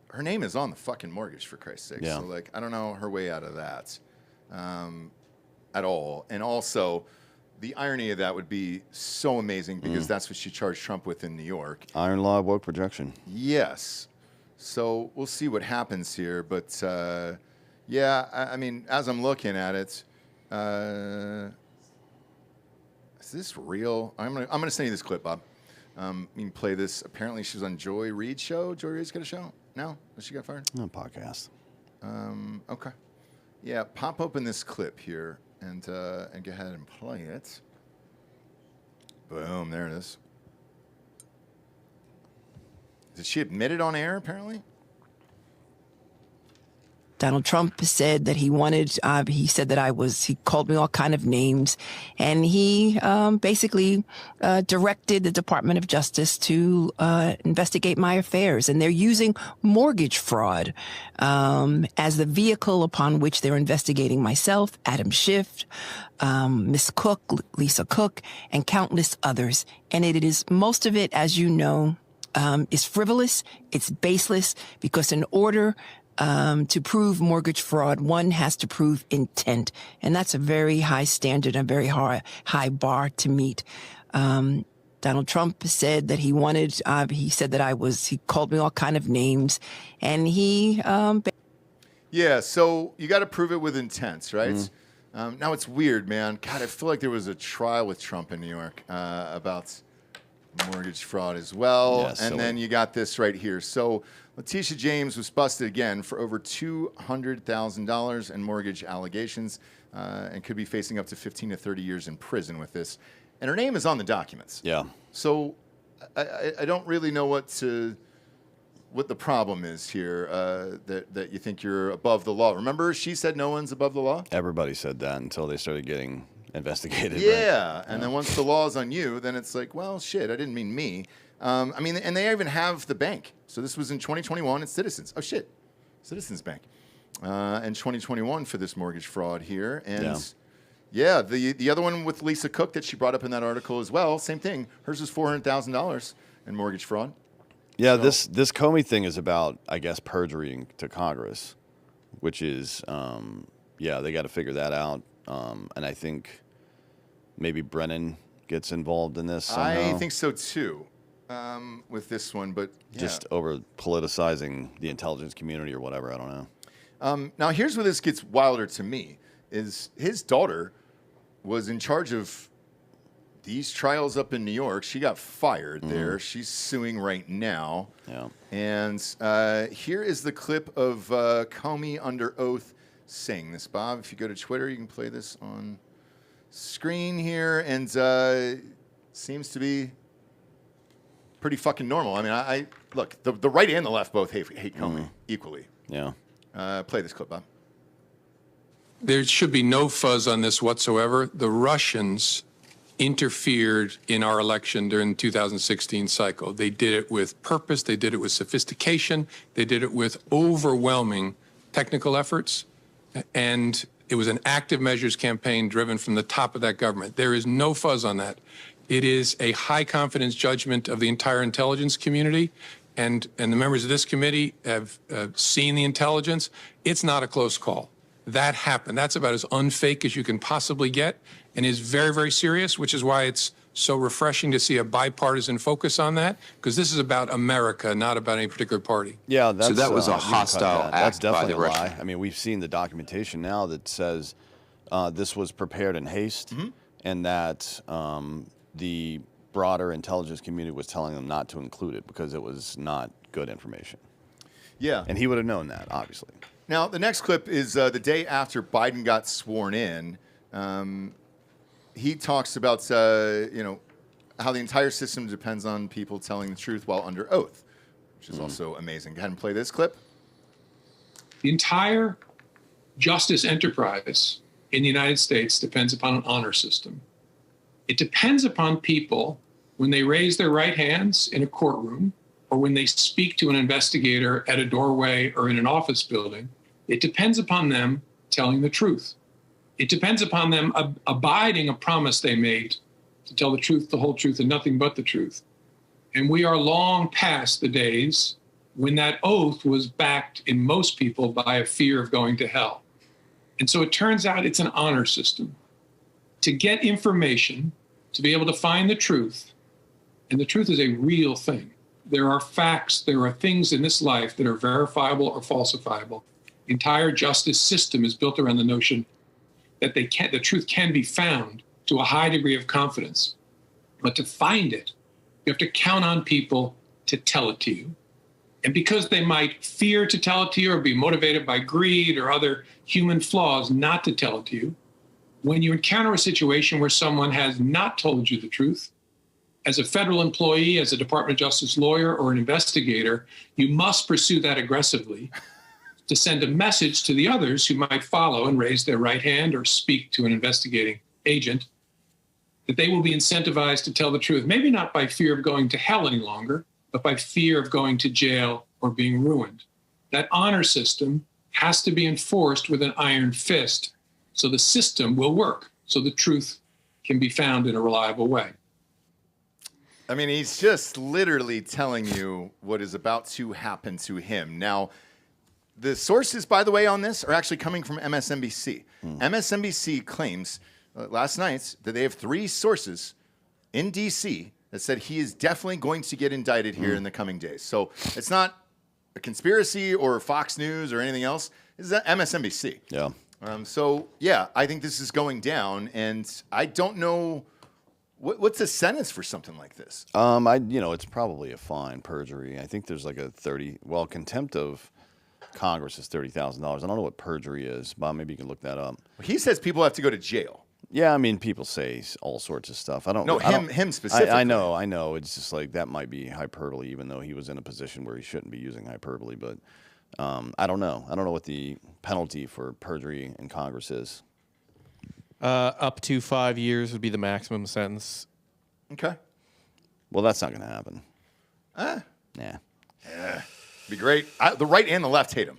Her name is on the fucking mortgage, for Christ's sake. Yeah. So, like, I don't know her way out of that at all. And also, the irony of that would be so amazing because that's what she charged Trump with in New York. Iron law, woke projection. Yes. So we'll see what happens here. But, yeah, I mean, as I'm looking at it, is this real? I'm gonna send you this clip, Bob. You can play this. Apparently, she was on Joy Reid's show. Joy Reid's got a show? No? She got fired? No, podcast. Okay. Yeah, pop open this clip here and go ahead and play it. Boom, there it is. Did she admit it on air, apparently? Donald Trump said that he wanted, he said that he called me all kind of names, and he basically directed the Department of Justice to investigate my affairs. And they're using mortgage fraud as the vehicle upon which they're investigating myself, Adam Schiff, Miss Cook, Lisa Cook, and countless others. And it is, most of it, as you know, is frivolous, it's baseless, because in order to prove mortgage fraud, one has to prove intent. And that's a very high standard, a very high bar to meet. Donald Trump said that he wanted, he said that he called me all kind of names, and he... Yeah, so you got to prove it with intent, right? Now, it's weird, man. God, I feel like there was a trial with Trump in New York about mortgage fraud as well. Yeah, and then you got this right here. So Letitia James was busted again for over $200,000 in mortgage allegations and could be facing up to 15 to 30 years in prison with this. And her name is on the documents. Yeah. So I don't really know what the problem is here, that you think you're above the law. Remember, she said no one's above the law? Everybody said that until they started getting investigated. Yeah, right? And then once the law is on you, then it's like, well, shit, I didn't mean me. I mean, and they even have the bank. So this was in 2021. It's Citizens. Oh, shit. Citizens Bank. In 2021 for this mortgage fraud here. And yeah, the other one with Lisa Cook that she brought up in that article as well, same thing. Hers was $400,000 in mortgage fraud. Yeah, so. This Comey thing is about, I guess, perjury to Congress, which is, yeah, they got to figure that out. And I think maybe Brennan gets involved in this somehow. I think so, too. With this one, but yeah. Just over politicizing the intelligence community or whatever, I don't know. Now, here's where this gets wilder to me, is his daughter was in charge of these trials up in New York. She got fired there. She's suing right now. Yeah. And here is the clip of Comey under oath saying this. Bob, if you go to Twitter, you can play this on screen here. And seems to be pretty fucking normal. I mean, I look, the right and the left both hate Comey equally. Yeah. Play this clip, Bob. There should be no fuzz on this whatsoever. The Russians interfered in our election during the 2016 cycle. They did it with purpose. They did it with sophistication. They did it with overwhelming technical efforts. And it was an active measures campaign driven from the top of that government. There is no fuzz on that. It is a high confidence judgment of the entire intelligence community. And the members of this committee have seen the intelligence. It's not a close call. That happened. That's about as unfake as you can possibly get, and is very, very serious, which is why it's so refreshing to see a bipartisan focus on that, because this is about America, not about any particular party. Yeah, that's, so that was a hostile act. That's definitely by the a lie. Russians. I mean, we've seen the documentation now that says this was prepared in haste, and that the broader intelligence community was telling them not to include it because it was not good information. Yeah. And he would have known that, obviously. Now, the next clip is the day after Biden got sworn in. He talks about, how the entire system depends on people telling the truth while under oath, which is also amazing. Go ahead and play this clip. The entire justice enterprise in the United States depends upon an honor system. It depends upon people when they raise their right hands in a courtroom or when they speak to an investigator at a doorway or in an office building. It depends upon them telling the truth. It depends upon them abiding a promise they made to tell the truth, the whole truth, and nothing but the truth. And we are long past the days when that oath was backed in most people by a fear of going to hell. And so it turns out it's an honor system. To get information, to be able to find the truth, and the truth is a real thing. There are facts, there are things in this life that are verifiable or falsifiable. The entire justice system is built around the notion that the truth can be found to a high degree of confidence. But to find it, you have to count on people to tell it to you. And because they might fear to tell it to you or be motivated by greed or other human flaws not to tell it to you, when you encounter a situation where someone has not told you the truth, as a federal employee, as a Department of Justice lawyer or an investigator, you must pursue that aggressively to send a message to the others who might follow and raise their right hand or speak to an investigating agent that they will be incentivized to tell the truth, maybe not by fear of going to hell any longer, but by fear of going to jail or being ruined. That honor system has to be enforced with an iron fist so the system will work, so the truth can be found in a reliable way. I mean, he's just literally telling you what is about to happen to him. Now, the sources, by the way, on this are actually coming from MSNBC. MSNBC claims last night that they have 3 sources in D.C. that said he is definitely going to get indicted here in the coming days. So it's not a conspiracy or Fox News or anything else. This is MSNBC. Yeah. I think this is going down, and I don't know what's the sentence for something like this. It's probably a fine, perjury. I think there's like a contempt of Congress is $30,000. I don't know what perjury is. Bob, maybe you can look that up. He says people have to go to jail. Yeah, I mean, people say all sorts of stuff. Him specifically. I know. It's just like that might be hyperbole, even though he was in a position where he shouldn't be using hyperbole. But I don't know. I don't know what the penalty for perjury in Congress is. Up to 5 years would be the maximum sentence. Okay. Well, that's not going to happen. Yeah. Be great. The right and the left hate him.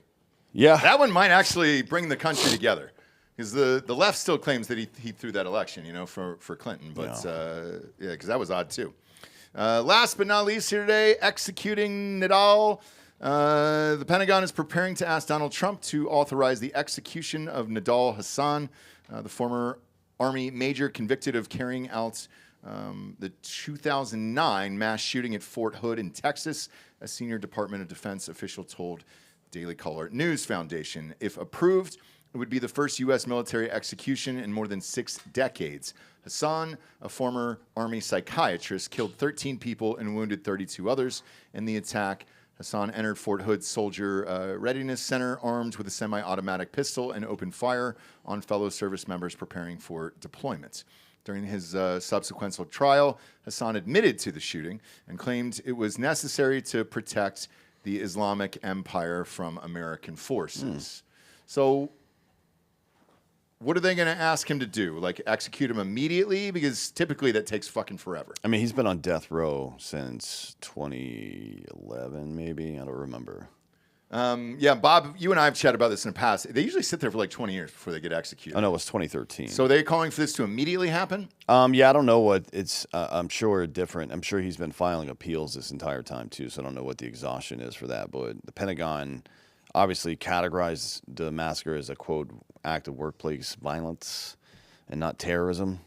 Yeah. That one might actually bring the country together. Because the left still claims that he threw that election, for Clinton. But, because that was odd, too. Last but not least here today, executing Nidal. The Pentagon is preparing to ask Donald Trump to authorize the execution of Nidal Hassan, the former Army major convicted of carrying out the 2009 mass shooting at Fort Hood in Texas. A senior Department of Defense official told Daily Caller News Foundation. If approved, it would be the first U.S. military execution in more than 6 decades. Hassan, a former Army psychiatrist, killed 13 people and wounded 32 others in the attack. Hassan entered Fort Hood Soldier Readiness Center armed with a semi-automatic pistol and opened fire on fellow service members preparing for deployment. During his subsequent trial, Hassan admitted to the shooting and claimed it was necessary to protect the Islamic Empire from American forces. So what are they going to ask him to do? Like execute him immediately? Because typically that takes fucking forever. I mean, he's been on death row since 2011, maybe. I don't remember. Bob, you and I have chatted about this in the past. They usually sit there for like 20 years before they get executed. Oh, no, it was 2013. So they're calling for this to immediately happen? I don't know what it's, I'm sure different. I'm sure he's been filing appeals this entire time too, so I don't know what the exhaustion is for that. But the Pentagon obviously categorized the massacre as a, quote, act of workplace violence and not terrorism.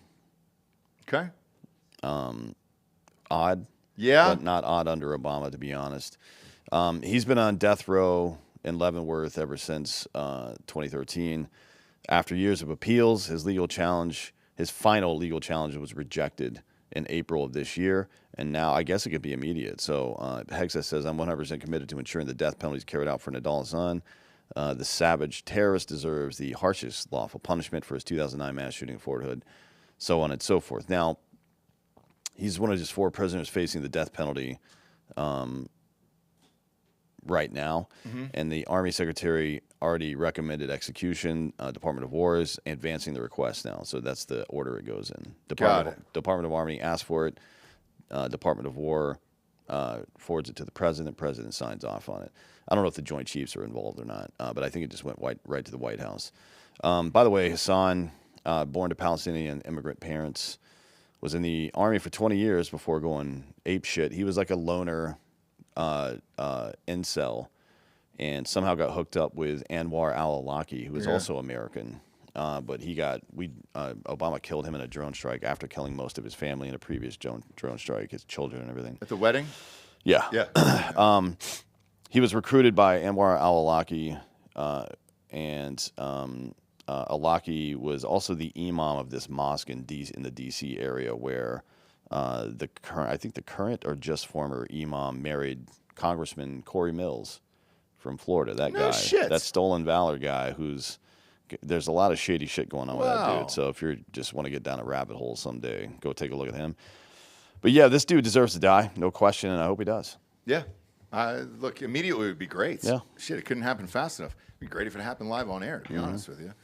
Okay. Odd. Yeah. But not odd under Obama, to be honest. He's been on death row in Leavenworth ever since 2013. After years of appeals, his final legal challenge was rejected in April of this year, and now I guess it could be immediate. So Hexa says, I'm 100% committed to ensuring the death penalty is carried out for Nidal Hassan. The savage terrorist deserves the harshest lawful punishment for his 2009 mass shooting in Fort Hood, so on and so forth. Now, he's one of just 4 prisoners facing the death penalty right now, and the Army Secretary already recommended execution. Department of War is advancing the request now, so that's the order it goes in. Department of Army asks for it. Department of War forwards it to the president. President signs off on it. I don't know if the Joint Chiefs are involved or not, but I think it just went right to the White House. By the way, Hassan, born to Palestinian immigrant parents, was in the Army for 20 years before going ape shit. He was like a loner incel, and somehow got hooked up with Anwar al-Awlaki, who was also American. But Obama killed him in a drone strike after killing most of his family in a previous drone strike, his children and everything. At the wedding? Yeah. Yeah. He was recruited by Anwar al-Awlaki, and Awlaki was also the imam of this mosque in the D.C. area where the current or just former imam married Congressman Corey Mills from Florida. That guy, that stolen valor guy, there's a lot of shady shit going on with that dude. So if you just want to get down a rabbit hole someday, go take a look at him. But yeah, this dude deserves to die, no question, and I hope he does. Yeah. Look, immediately it would be great. Yeah. Shit, it couldn't happen fast enough. It'd be great if it happened live on air, to be honest with you.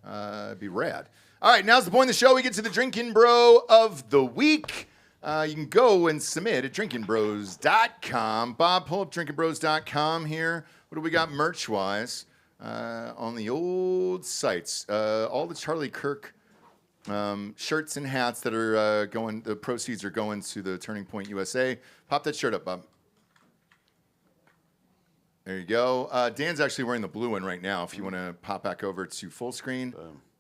It'd be rad. All right, now's the point of the show. We get to the Drinkin Bro of the Week. You can go and submit at drinkinbros.com. Bob, pull up drinkinbros.com here. What do we got merch-wise on the old sites? All the Charlie Kirk shirts and hats that are the proceeds are going to the Turning Point USA. Pop that shirt up, Bob. There you go. Dan's actually wearing the blue one right now. If you want to pop back over to full screen.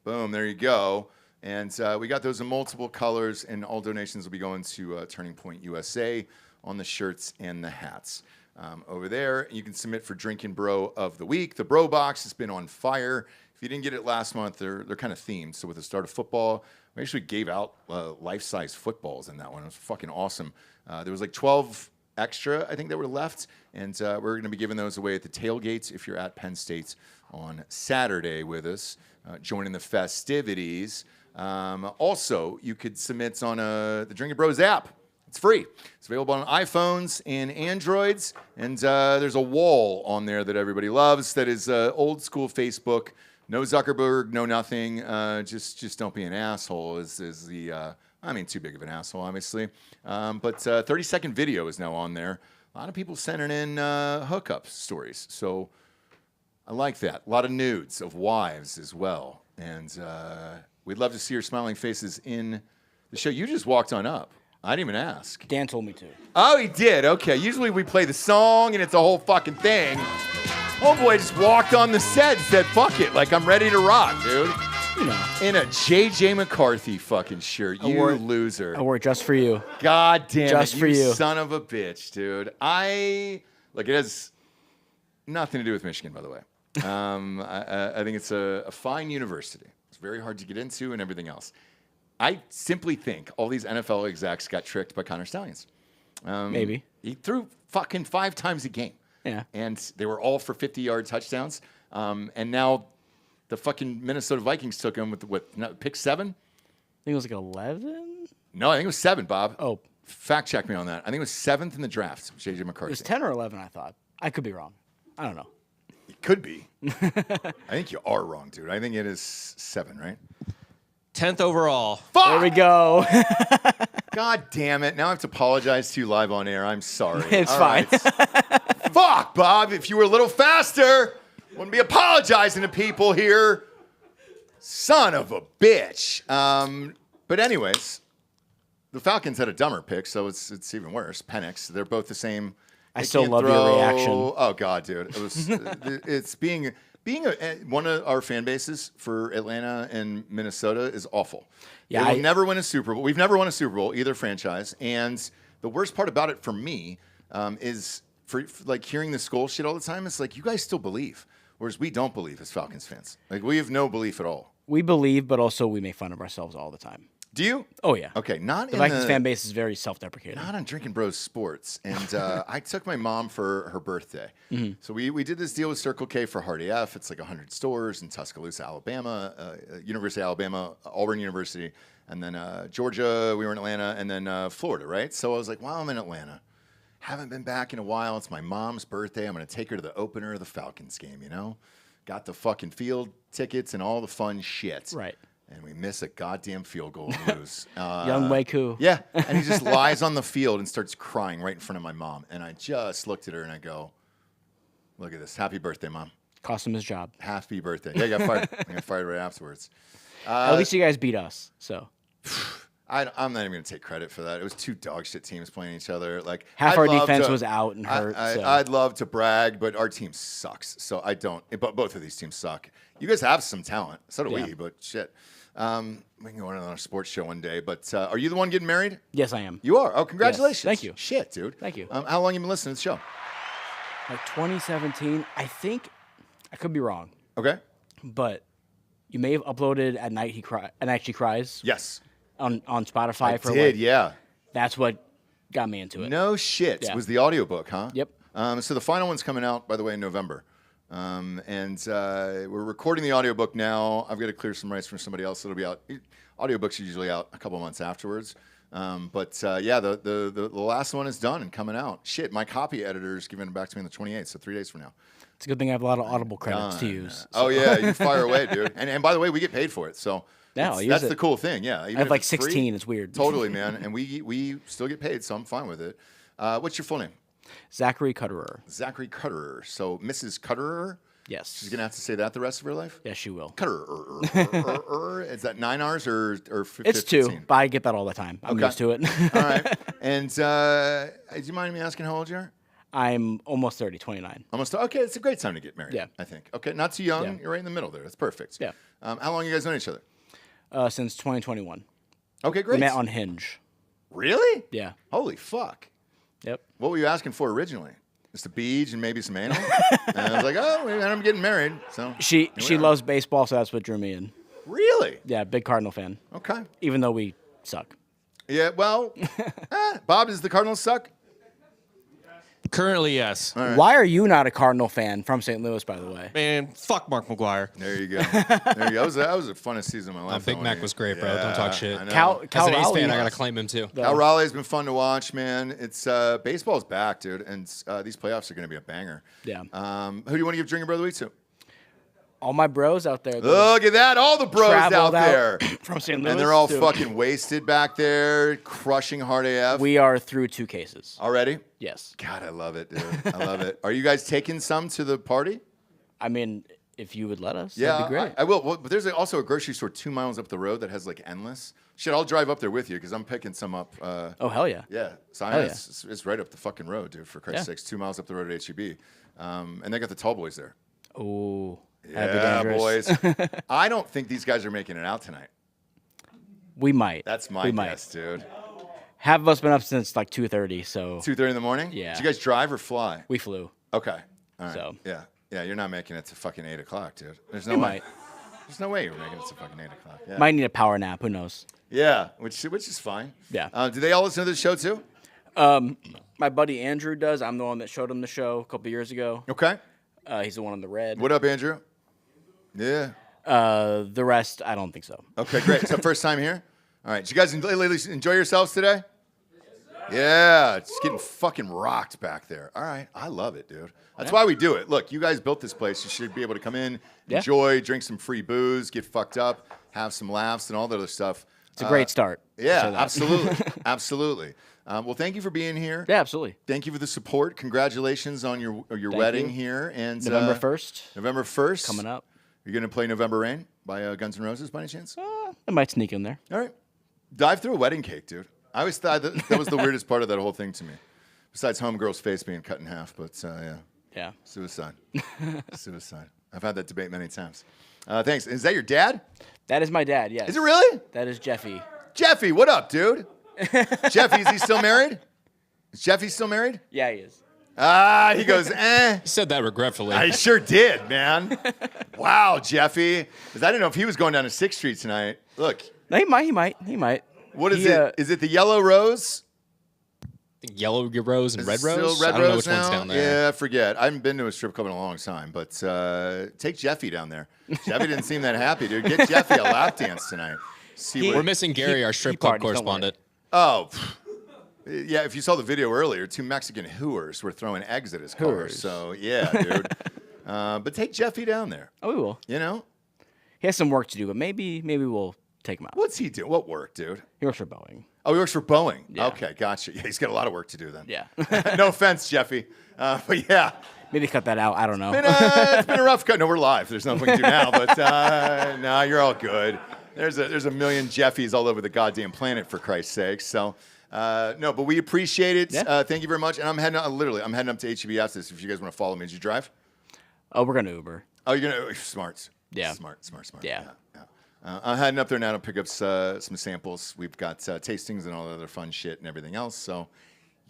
Boom. There you go. And we got those in multiple colors, and all donations will be going to Turning Point USA on the shirts and the hats. Over there, you can submit for Drinkin Bro of the Week. The Bro Box has been on fire. If you didn't get it last month, they're kind of themed. So with the start of football, we actually gave out life-size footballs in that one. It was fucking awesome. There was like 12 extra, I think, that were left, and we're going to be giving those away at the tailgates if you're at Penn State on Saturday with us, joining the festivities. Also, you could submit on the Drinkin Bros app. It's free. It's available on iPhones and Androids, and there's a wall on there that everybody loves that is old school Facebook. No Zuckerberg, no nothing. Just don't be an asshole is the... too big of an asshole, obviously. But 30-second video is now on there. A lot of people sending in hookup stories. So I like that. A lot of nudes of wives as well. And we'd love to see your smiling faces in the show. You just walked on up. I didn't even ask. Dan told me to. Oh, he did? Okay. Usually we play the song and it's a whole fucking thing. Homeboy just walked on the set and said, fuck it. Like, I'm ready to rock, dude. You know. In a J.J. McCarthy fucking shirt. You loser. I wore it just for you. God damn just it. For you. Son of a bitch, dude. Look, it has nothing to do with Michigan, by the way. I think it's a fine university. It's very hard to get into and everything else. I simply think all these NFL execs got tricked by Connor Stallions. Maybe. He threw fucking 5 times a game. Yeah. And they were all for 50-yard touchdowns. And now the fucking Minnesota Vikings took him with pick 7? I think it was like 11? No, I think it was 7, Bob. Oh. Fact check me on that. I think it was 7th in the draft, J.J. McCarthy. It was 10 or 11, I thought. I could be wrong. I don't know. It could be. I think you are wrong, dude. I think it is 7, right? 10th overall. Fuck! There we go. God damn it. Now I have to apologize to you live on air. I'm sorry. It's all fine. Right. Fuck, Bob. If you were a little faster, wouldn't be apologizing to people here. Son of a bitch. But anyways, the Falcons had a dumber pick, so it's even worse. Penix. They're both the same. I still love your reaction. Oh, God, dude. It was. It's being one of our fan bases for Atlanta and Minnesota is awful. Yeah, they will never win a Super Bowl. We've never won a Super Bowl, either franchise. And the worst part about it for me is for like hearing the Skull shit all the time. It's like, you guys still believe, whereas we don't believe as Falcons fans. Like, we have no belief at all. We believe, but also we make fun of ourselves all the time. Do you? Oh yeah. Okay, not the in Vikings the fan base is very self-deprecating. Not on Drinkin Bros Sports. And I took my mom for her birthday. So we did this deal with Circle K for Hard AF. It's like 100 stores in Tuscaloosa, Alabama, University of Alabama, Auburn University, and then Georgia. We were in Atlanta, and then Florida, right? So I was like, well, I'm in Atlanta. Haven't been back in a while. It's my mom's birthday. I'm going to take her to the opener of the Falcons game, you know? Got the fucking field tickets and all the fun shit. Right. And we miss a goddamn field goal and lose. Young Waku. Yeah. And he just lies on the field and starts crying right in front of my mom. And I just looked at her and I go, look at this. Happy birthday, Mom. Cost him his job. Happy birthday. Yeah, I got fired. I got fired right afterwards. At least you guys beat us, so. I'm not even going to take credit for that. It was two dog shit teams playing each other. Like half our defense was out and hurt. I'd love to brag, but our team sucks. So I don't. But both of these teams suck. You guys have some talent. So do we, but shit. We can go on another sports show one day. But are you the one getting married? Yes, I am. You are? Oh, congratulations. Yes, thank you. Shit, dude. Thank you. How long you been listening to the show? Like 2017. I think I could be wrong. Okay. But you may have uploaded At Night She Cries. Yes. On Spotify I did, yeah. That's what got me into it. No shit. Yeah. It was the audiobook, huh? Yep. So the final one's coming out, by the way, in November. We're recording the audiobook now. I've got to clear some rights from somebody else. It'll be out. Audiobooks are usually out a couple months afterwards. The last one is done and coming out. Shit, my copy editor's giving it back to me on the 28th, so 3 days from now. It's a good thing I have a lot of Audible credits to use. So. Oh, yeah, you fire away, dude. And by the way, we get paid for it, so no, that's the cool thing, yeah. Even I have if like it's 16, free, it's weird. Totally, man, and we still get paid, so I'm fine with it. What's your full name? Zachary Cutterer. Zachary Cutterer. So Mrs. Cutterer? Yes. She's going to have to say that the rest of her life? Yes, she will. Cutterer. Is that 9 R's or 15? It's 2, but I get that all the time. I'm used to it. All right. And do you mind me asking how old you are? I'm almost 30, 29. Okay, it's a great time to get married, yeah. I think. Okay, not too young. Yeah. You're right in the middle there. That's perfect. Yeah. How long you guys known each other? Since 2021. Okay, great. We met on Hinge. Really? Yeah. Holy fuck. Yep. What were you asking for originally? Just a beach and maybe some anal? And I was like, oh, and I'm getting married. So She loves baseball, so that's what drew me in. Really? Yeah, big Cardinal fan. Okay. Even though we suck. Yeah, well, Bob, does the Cardinals suck? Currently, yes. Right. Why are you not a Cardinal fan from St. Louis, by the way? Man, fuck Mark McGwire. There you go. There you go. That was the funnest season of my life. Big Mac was great, bro. Don't talk shit. I know. As an A's fan, I got to claim him, too. Cal Raleigh's been fun to watch, man. It's baseball's back, dude, and these playoffs are going to be a banger. Yeah. Who do you want to give Drinkin Bro of the Week to? All my bros out there. Look at that. All the bros out there. From St. Louis. And they're all fucking wasted back there, crushing hard AF. We are through 2 cases. Already? Yes. God, I love it, dude. I love it. Are you guys taking some to the party? I mean, if you would let us, yeah, that'd be great. I will. Well, but there's also a grocery store 2 miles up the road that has like endless. Shit, I'll drive up there with you because I'm picking some up. Oh, hell yeah. Yeah. So Hell yeah. It's right up the fucking road, dude, for Christ's sakes. 2 miles up the road at HEB. And they got the tall boys there. Oh. Yeah, boys. I don't think these guys are making it out tonight. We might. That's my guess, dude. Half of us been up since like 2:30, so 2:30 in the morning? Yeah. Did you guys drive or fly? We flew. Okay. All right. So yeah, you're not making it to fucking 8 o'clock, dude. There's no We way. might. There's no way you're making it to fucking 8 o'clock. Yeah. Might need a power nap. Who knows? Yeah, which is fine. Yeah. Do they all listen to this show too? My buddy Andrew does. I'm the one that showed him the show a couple years ago. Okay. He's the one in the red. What up, Andrew? Yeah. The rest, I don't think so. Okay, great. So first time here? All right. Did you guys enjoy yourselves today? Yeah. It's getting fucking rocked back there. All right. I love it, dude. That's why we do it. Look, you guys built this place. You should be able to come in, enjoy, drink some free booze, get fucked up, have some laughs, and all that other stuff. It's a great start. Yeah, absolutely. Absolutely. Well, thank you for being here. Yeah, absolutely. Thank you for the support. Congratulations on your wedding here. And November 1st. November 1st. Coming up. You're going to play November Rain by Guns N' Roses by any chance? I might sneak in there. All right. Dive through a wedding cake, dude. I always thought that was the weirdest part of that whole thing to me. Besides homegirl's face being cut in half, but yeah. Yeah. Suicide. Suicide. I've had that debate many times. Thanks. Is that your dad? That is my dad, yes. Is it really? That is Jeffy. Jeffy, what up, dude? Jeffy, is he still married? Is Jeffy still married? Yeah, he is. He goes, eh. He said that regretfully. I sure did, man. Wow, Jeffy. Because I didn't know if he was going down to 6th Street tonight. Look, No, he might. What is it? Is it the yellow rose? Yellow rose and red rose? Red I don't know rose which one's now? down there. Yeah, I forget. I haven't been to a strip club in a long time, but take Jeffy down there. Jeffy didn't seem that happy, dude. Get Jeffy a lap dance tonight. We're missing Gary, our strip club correspondent. Oh, yeah. If you saw the video earlier, 2 Mexican hooers were throwing eggs at his car. Hooers. So yeah, dude. But take Jeffy down there. Oh, we will. You know, he has some work to do, but maybe we'll take him out. What's he do? What work, dude? He works for Boeing. Oh, he works for Boeing. Yeah. Okay, gotcha. Yeah, he's got a lot of work to do then. Yeah. No offense, Jeffy. But yeah. Maybe cut that out. I don't know. It's been a rough cut. No, we're live. There's nothing we can do now. But no, you're all good. There's a million Jeffys all over the goddamn planet, for Christ's sake. So, no, but we appreciate it. Yeah. Thank you very much. And I'm heading up, I'm heading up to HEB after this if you guys want to follow me. Did you drive? Oh, we're going to Uber. Oh, you're going to? Smart. Yeah. Smart. Yeah. I'm heading up there now to pick up some samples. We've got tastings and all the other fun shit and everything else. So,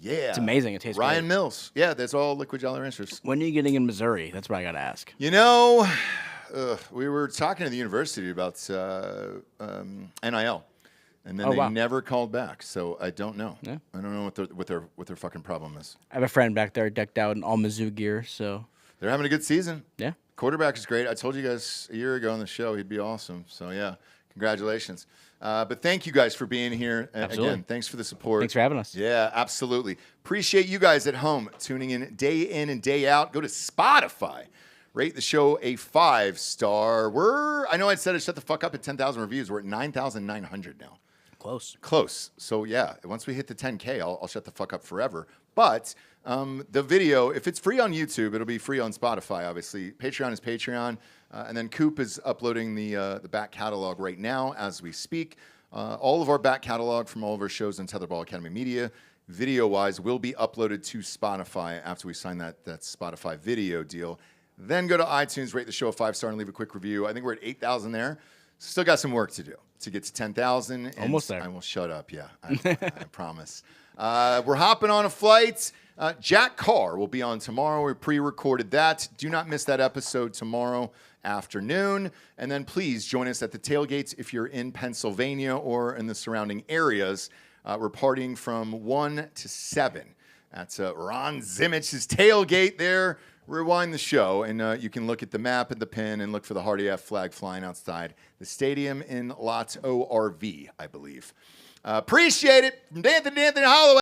yeah. It's amazing. It tastes Ryan great. Mills. Yeah, that's all Liquid Jolly Ranchers. When are you getting in Missouri? That's what I got to ask. You know, we were talking to the university about NIL, and then they never called back. So I don't know. Yeah. I don't know what their fucking problem is. I have a friend back there decked out in all Mizzou gear, so they're having a good season. Yeah. Quarterback is great. I told you guys a year ago on the show he'd be awesome. So yeah, congratulations. But thank you guys for being here. Absolutely. Again, thanks for the support. Thanks for having us. Yeah, absolutely. Appreciate you guys at home tuning in and day out. Go to Spotify. Rate the show a 5-star. I know I said it shut the fuck up at 10,000 reviews. We're at 9,900 now. Close. So yeah, once we hit the 10K, I'll shut the fuck up forever. But the video, if it's free on YouTube, it'll be free on Spotify, obviously. Patreon is Patreon. And then Coop is uploading the back catalog right now as we speak. All of our back catalog from all of our shows on Tetherball Academy Media, video-wise, will be uploaded to Spotify after we sign that Spotify video deal. Then go to iTunes, rate the show a 5-star, and leave a quick review. I think we're at 8,000 there. Still got some work to do to get to 10,000. Almost there. I will shut up, yeah. I promise. We're hopping on a flight. Jack Carr will be on tomorrow. We pre-recorded that. Do not miss that episode tomorrow afternoon. And then please join us at the tailgates if you're in Pennsylvania or in the surrounding areas. We're partying from 1 to 7. That's Ron Zimich's tailgate there. Rewind the show, and you can look at the map and the pin and look for the Hardy F flag flying outside the stadium in Lot ORV, I believe. Appreciate it. From Anthony Hollaway.